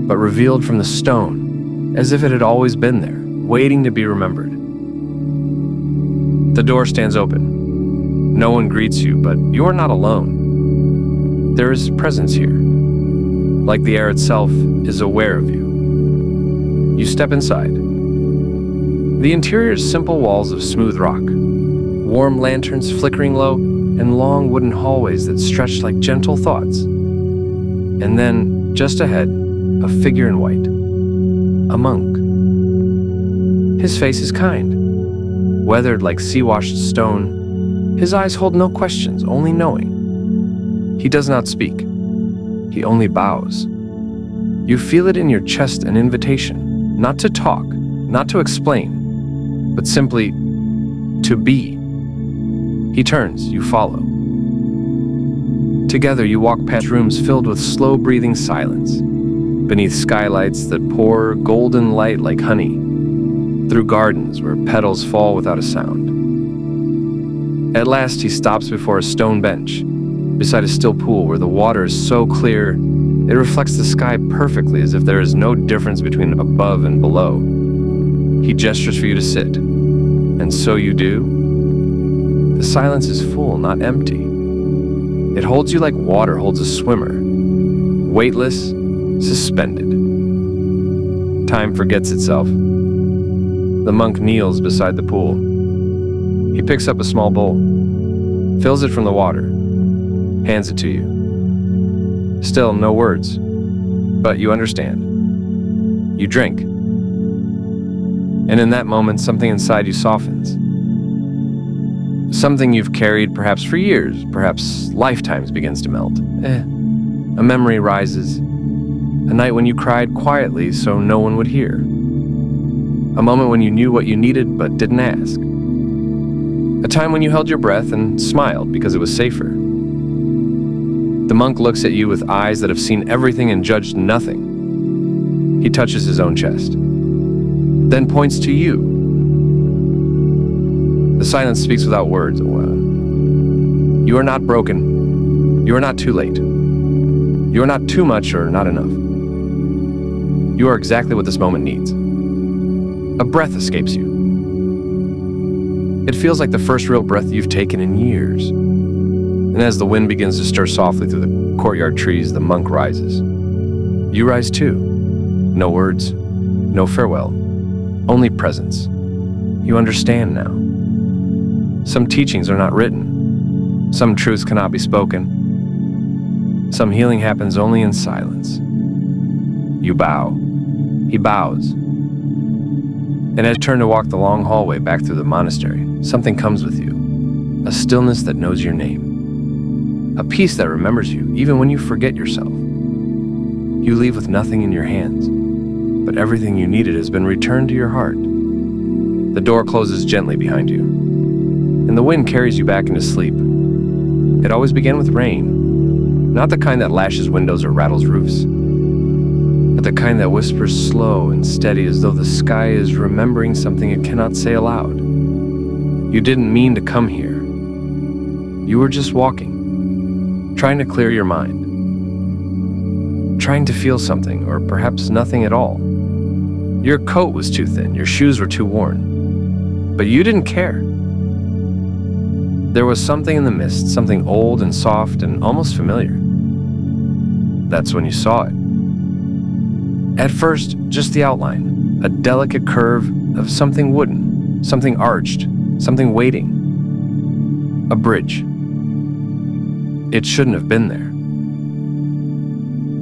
but revealed from the stone, as if it had always been there, waiting to be remembered. The door stands open. No one greets you, but you are not alone. There is presence here. Like the air itself is aware of you. You step inside. The interior is simple walls of smooth rock, warm lanterns flickering low, and long wooden hallways that stretch like gentle thoughts. And then, just ahead, a figure in white. A monk. His face is kind, weathered like sea-washed stone. His eyes hold no questions, only knowing. He does not speak. He only bows. You feel it in your chest, an invitation, not to talk, not to explain, but simply to be. He turns, you follow. Together you walk past rooms filled with slow-breathing silence, beneath skylights that pour golden light like honey, through gardens where petals fall without a sound. At last he stops before a stone bench, beside a still pool where the water is so clear it reflects the sky perfectly, as if there is no difference between above and below. He gestures for you to sit, and so you do. The silence is full, not empty. It holds you like water holds a swimmer, weightless, suspended. Time forgets itself. The monk kneels beside the pool. He picks up a small bowl, fills it from the water, hands it to you. Still no words, but you understand. You drink. And in that moment, something inside you softens. Something you've carried perhaps for years, perhaps lifetimes, begins to melt. A memory rises. A night when you cried quietly so no one would hear. A moment when you knew what you needed but didn't ask. A time when you held your breath and smiled because it was safer. The monk looks at you with eyes that have seen everything and judged nothing. He touches his own chest, then points to you. The silence speaks without words. You are not broken. You are not too late. You are not too much or not enough. You are exactly what this moment needs. A breath escapes you. It feels like the first real breath you've taken in years. And as the wind begins to stir softly through the courtyard trees, the monk rises. You rise too. No words, no farewell, only presence. You understand now. Some teachings are not written. Some truths cannot be spoken. Some healing happens only in silence. You bow. He bows. And as you turn to walk the long hallway back through the monastery, something comes with you. A stillness that knows your name. A peace that remembers you, even when you forget yourself. You leave with nothing in your hands, but everything you needed has been returned to your heart. The door closes gently behind you, and the wind carries you back into sleep. It always began with rain, not the kind that lashes windows or rattles roofs, but the kind that whispers slow and steady as though the sky is remembering something it cannot say aloud. You didn't mean to come here. You were just walking, trying to clear your mind, trying to feel something, or perhaps nothing at all. Your coat was too thin, your shoes were too worn, but you didn't care. There was something in the mist, something old and soft and almost familiar. That's when you saw it. At first, just the outline, a delicate curve of something wooden, something arched, something waiting. A bridge. It shouldn't have been there.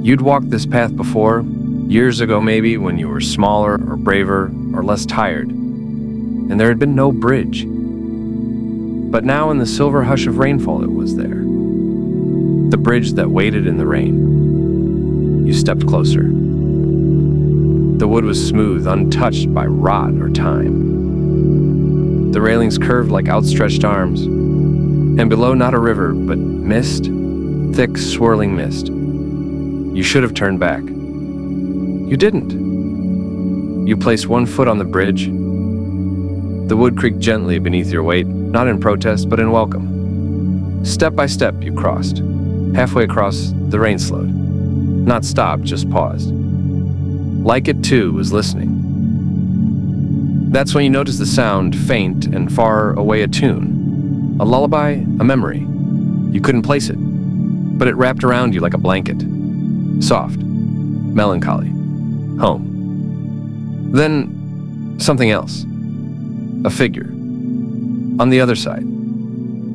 You'd walked this path before, years ago maybe, when you were smaller or braver or less tired, and there had been no bridge. But now in the silver hush of rainfall it was there. The bridge that waited in the rain. You stepped closer. The wood was smooth, untouched by rot or time. The railings curved like outstretched arms, and below not a river, but mist, thick swirling mist. You should have turned back. You didn't. You placed one foot on the bridge. The wood creaked gently beneath your weight, not in protest, but in welcome. Step by step, you crossed, Halfway across, the rain slowed. Not stopped, just paused. Like it too was listening. That's when you noticed the sound, faint and far away a tune. A lullaby, a memory. You couldn't place it, but it wrapped around you like a blanket. Soft, melancholy, home. Then, something else. A figure. On the other side.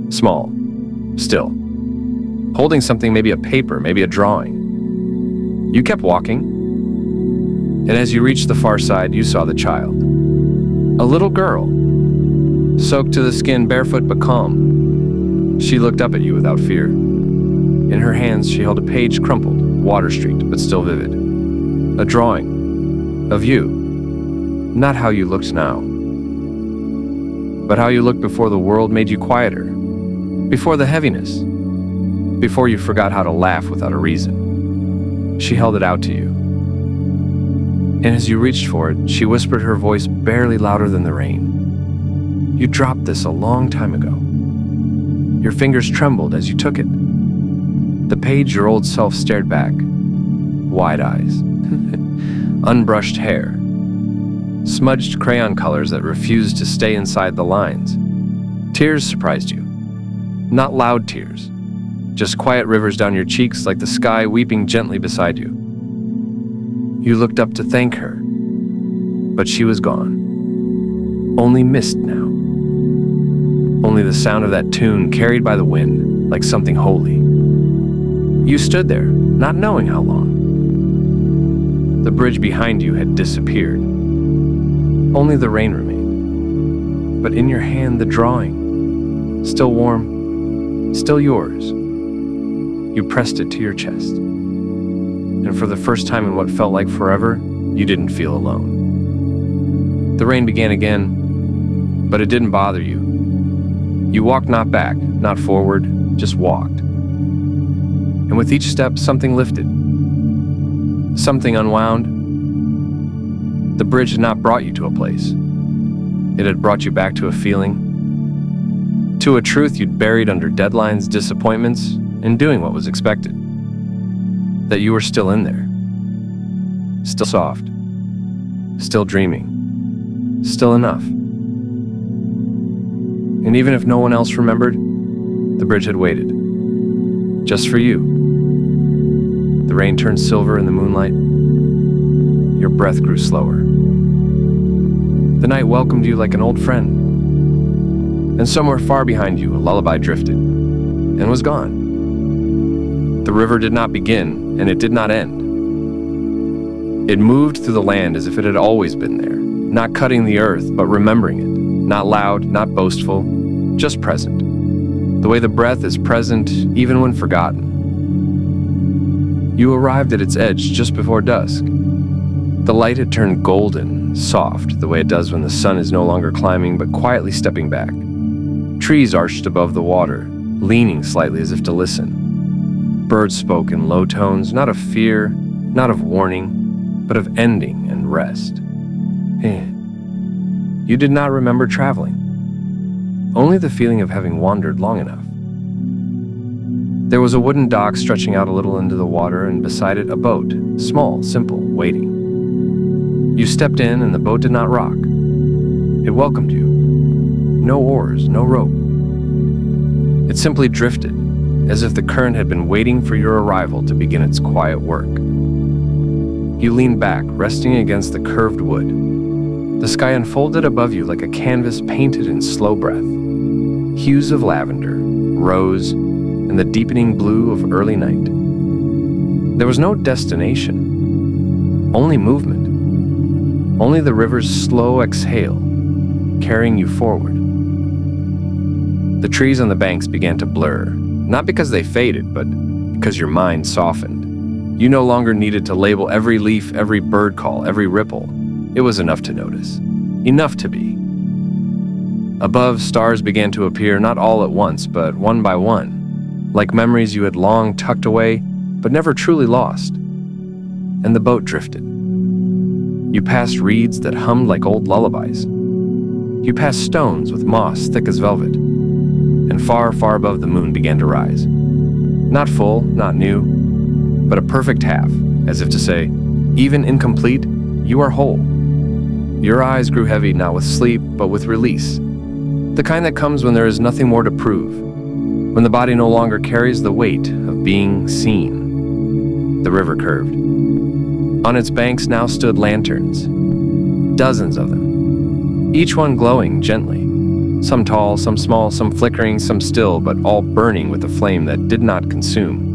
Small. Still. Holding something, maybe a paper, maybe a drawing. You kept walking, and as you reached the far side, you saw the child. A little girl, soaked to the skin, barefoot but calm. She looked up at you without fear. In her hands, she held a page crumpled, water-streaked, but still vivid. A drawing of you. Not how you looked now, but how you looked before the world made you quieter, before the heaviness, before you forgot how to laugh without a reason. She held it out to you. And as you reached for it, she whispered, her voice barely louder than the rain. You dropped this a long time ago. Your fingers trembled as you took it. The page your old self stared back. Wide eyes. Unbrushed hair. Smudged crayon colors that refused to stay inside the lines. Tears surprised you. Not loud tears. Just quiet rivers down your cheeks like the sky weeping gently beside you. You looked up to thank her, but she was gone. Only mist now. Only the sound of that tune carried by the wind like something holy. You stood there, not knowing how long. The bridge behind you had disappeared. Only the rain remained. But in your hand, the drawing, still warm, still yours. You pressed it to your chest. And for the first time in what felt like forever, you didn't feel alone. The rain began again, but it didn't bother you. You walked not back, not forward, just walked. And with each step, something lifted. Something unwound. The bridge had not brought you to a place. It had brought you back to a feeling, to a truth you'd buried under deadlines, disappointments, and doing what was expected. That you were still in there. Still soft. Still dreaming. Still enough. And even if no one else remembered, the bridge had waited. Just for you. The rain turned silver in the moonlight. Your breath grew slower. The night welcomed you like an old friend. And somewhere far behind you, a lullaby drifted and was gone. The river did not begin, and it did not end. It moved through the land as if it had always been there, not cutting the earth, but remembering it. Not loud, not boastful, just present. The way the breath is present even when forgotten. You arrived at its edge just before dusk. The light had turned golden, soft, the way it does when the sun is no longer climbing but quietly stepping back. Trees arched above the water, leaning slightly as if to listen. Birds spoke in low tones, not of fear, not of warning, but of ending and rest. You did not remember traveling, only the feeling of having wandered long enough. There was a wooden dock stretching out a little into the water, and beside it a boat, small, simple, waiting. You stepped in, and the boat did not rock. It welcomed you. No oars, no rope. It simply drifted, as if the current had been waiting for your arrival to begin its quiet work. You leaned back, resting against the curved wood. The sky unfolded above you like a canvas painted in slow breath. Hues of lavender, rose, and the deepening blue of early night. There was no destination, only movement. Only the river's slow exhale, carrying you forward. The trees on the banks began to blur, not because they faded, but because your mind softened. You no longer needed to label every leaf, every bird call, every ripple. It was enough to notice, enough to be. Above, stars began to appear, not all at once, but one by one, like memories you had long tucked away, but never truly lost. And the boat drifted. You passed reeds that hummed like old lullabies. You passed stones with moss thick as velvet. And far, far above the moon began to rise. Not full, not new, but a perfect half, as if to say, even incomplete, you are whole. Your eyes grew heavy not with sleep, but with release. The kind that comes when there is nothing more to prove, when the body no longer carries the weight of being seen. The river curved. On its banks now stood lanterns, dozens of them, each one glowing gently, some tall, some small, some flickering, some still, but all burning with a flame that did not consume.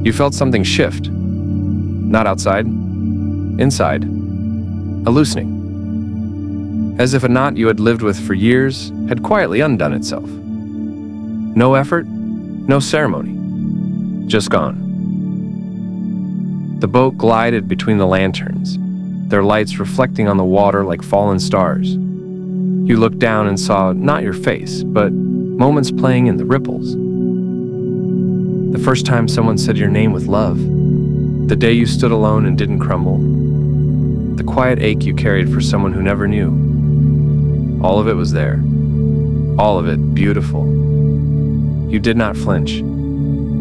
You felt something shift, not outside, inside, a loosening, as if a knot you had lived with for years had quietly undone itself. No effort, no ceremony, just gone. The boat glided between the lanterns, their lights reflecting on the water like fallen stars. You looked down and saw not your face, but moments playing in the ripples. The first time someone said your name with love, the day you stood alone and didn't crumble, the quiet ache you carried for someone who never knew. All of it was there, all of it beautiful. You did not flinch.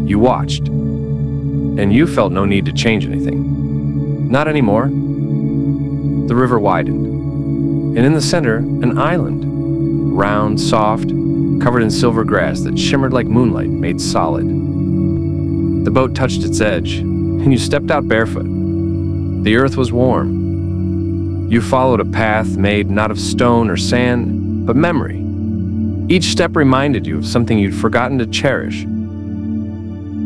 You watched, and you felt no need to change anything. Not anymore. The river widened, and in the center, an island, round, soft, covered in silver grass that shimmered like moonlight made solid. The boat touched its edge, and you stepped out barefoot. The earth was warm. You followed a path made not of stone or sand, but memory. Each step reminded you of something you'd forgotten to cherish.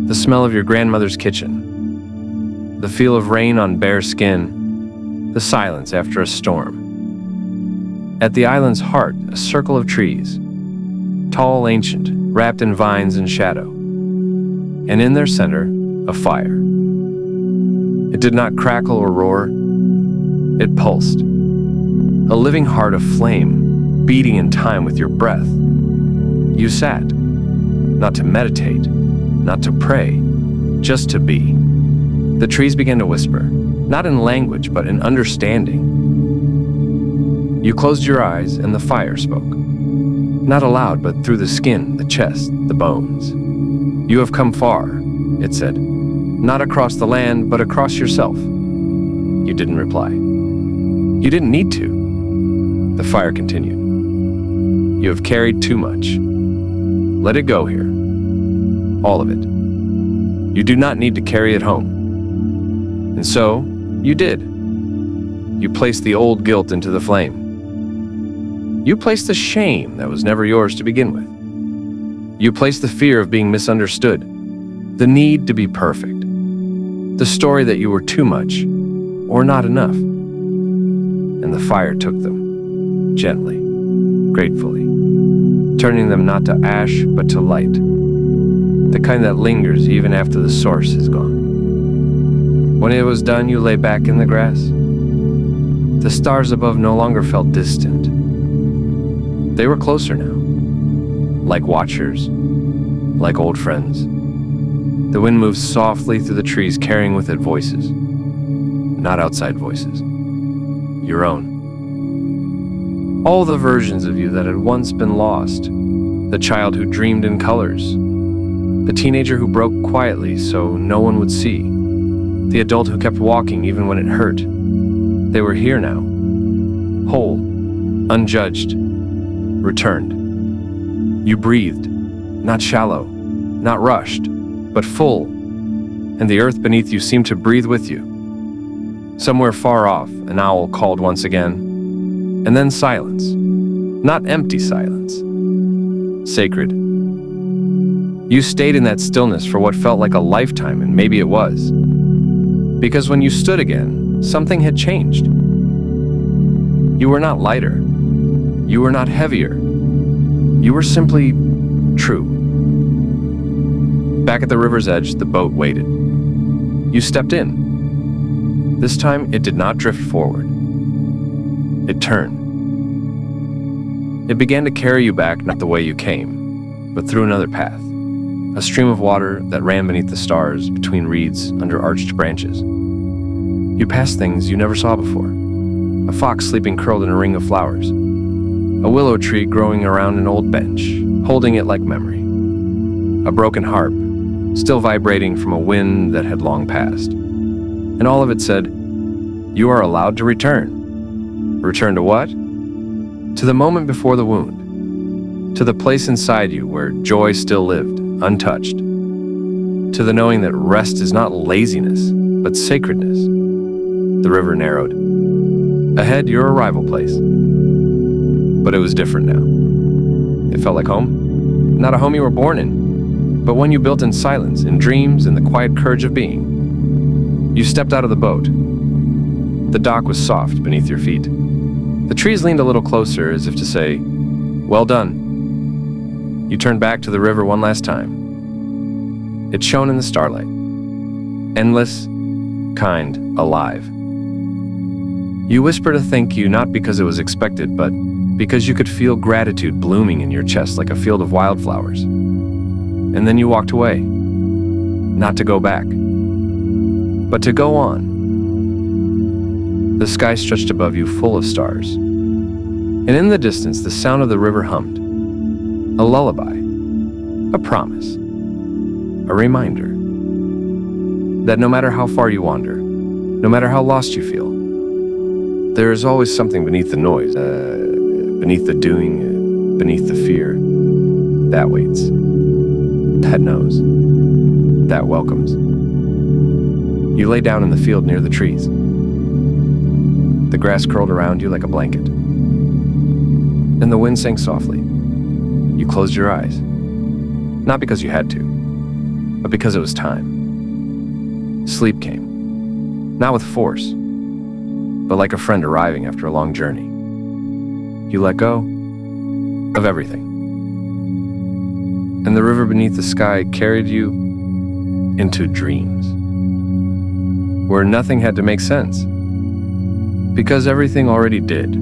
The smell of your grandmother's kitchen, the feel of rain on bare skin, the silence after a storm. At the island's heart, a circle of trees, tall, ancient, wrapped in vines and shadow, and in their center, a fire. It did not crackle or roar. It pulsed, a living heart of flame, beating in time with your breath. You sat, not to meditate, not to pray, just to be. The trees began to whisper, not in language, but in understanding. You closed your eyes and the fire spoke, not aloud, but through the skin, the chest, the bones. You have come far, it said, not across the land, but across yourself. You didn't reply. You didn't need to. The fire continued. You have carried too much. Let it go here. All of it. You do not need to carry it home. And so, you did. You placed the old guilt into the flame. You placed the shame that was never yours to begin with. You placed the fear of being misunderstood, the need to be perfect, the story that you were too much or not enough. And the fire took them, gently, gratefully, turning them not to ash but to light, the kind that lingers even after the source is gone. When it was done, you lay back in the grass. The stars above no longer felt distant. They were closer now, like watchers, like old friends. The wind moved softly through the trees, carrying with it voices, not outside voices, your own. All the versions of you that had once been lost, the child who dreamed in colors, the teenager who broke quietly so no one would see, the adult who kept walking even when it hurt. They were here now, whole, unjudged, returned. You breathed, not shallow, not rushed, but full, and the earth beneath you seemed to breathe with you. Somewhere far off, an owl called once again, and then silence, not empty silence, sacred. You stayed in that stillness for what felt like a lifetime, and maybe it was. Because when you stood again, something had changed. You were not lighter. You were not heavier. You were simply true. Back at the river's edge, the boat waited. You stepped in. This time, it did not drift forward. It turned. It began to carry you back not the way you came, but through another path. A stream of water that ran beneath the stars, between reeds, under arched branches. You passed things you never saw before. A fox sleeping curled in a ring of flowers. A willow tree growing around an old bench, holding it like memory. A broken harp, still vibrating from a wind that had long passed. And all of it said, "You are allowed to return." Return to what? To the moment before the wound. To the place inside you where joy still lived, untouched. To the knowing that rest is not laziness, but sacredness. The river narrowed. Ahead, your arrival place. But it was different now. It felt like home. Not a home you were born in, but one you built in silence, in dreams, in the quiet courage of being. You stepped out of the boat. The dock was soft beneath your feet. The trees leaned a little closer as if to say, "Well done." You turned back to the river one last time. It shone in the starlight. Endless, kind, alive. You whispered a thank you not because it was expected, but because you could feel gratitude blooming in your chest like a field of wildflowers. And then you walked away. Not to go back, but to go on. The sky stretched above you full of stars. And in the distance, the sound of the river hummed. A lullaby. A promise. A reminder. That no matter how far you wander, no matter how lost you feel, there is always something beneath the noise, beneath the doing, beneath the fear, that waits, that knows, that welcomes. You lay down in the field near the trees. The grass curled around you like a blanket. And the wind sang softly. You closed your eyes. Not because you had to, but because it was time. Sleep came. Not with force, but like a friend arriving after a long journey. You let go of everything. And the river beneath the sky carried you into dreams, where nothing had to make sense, because everything already did.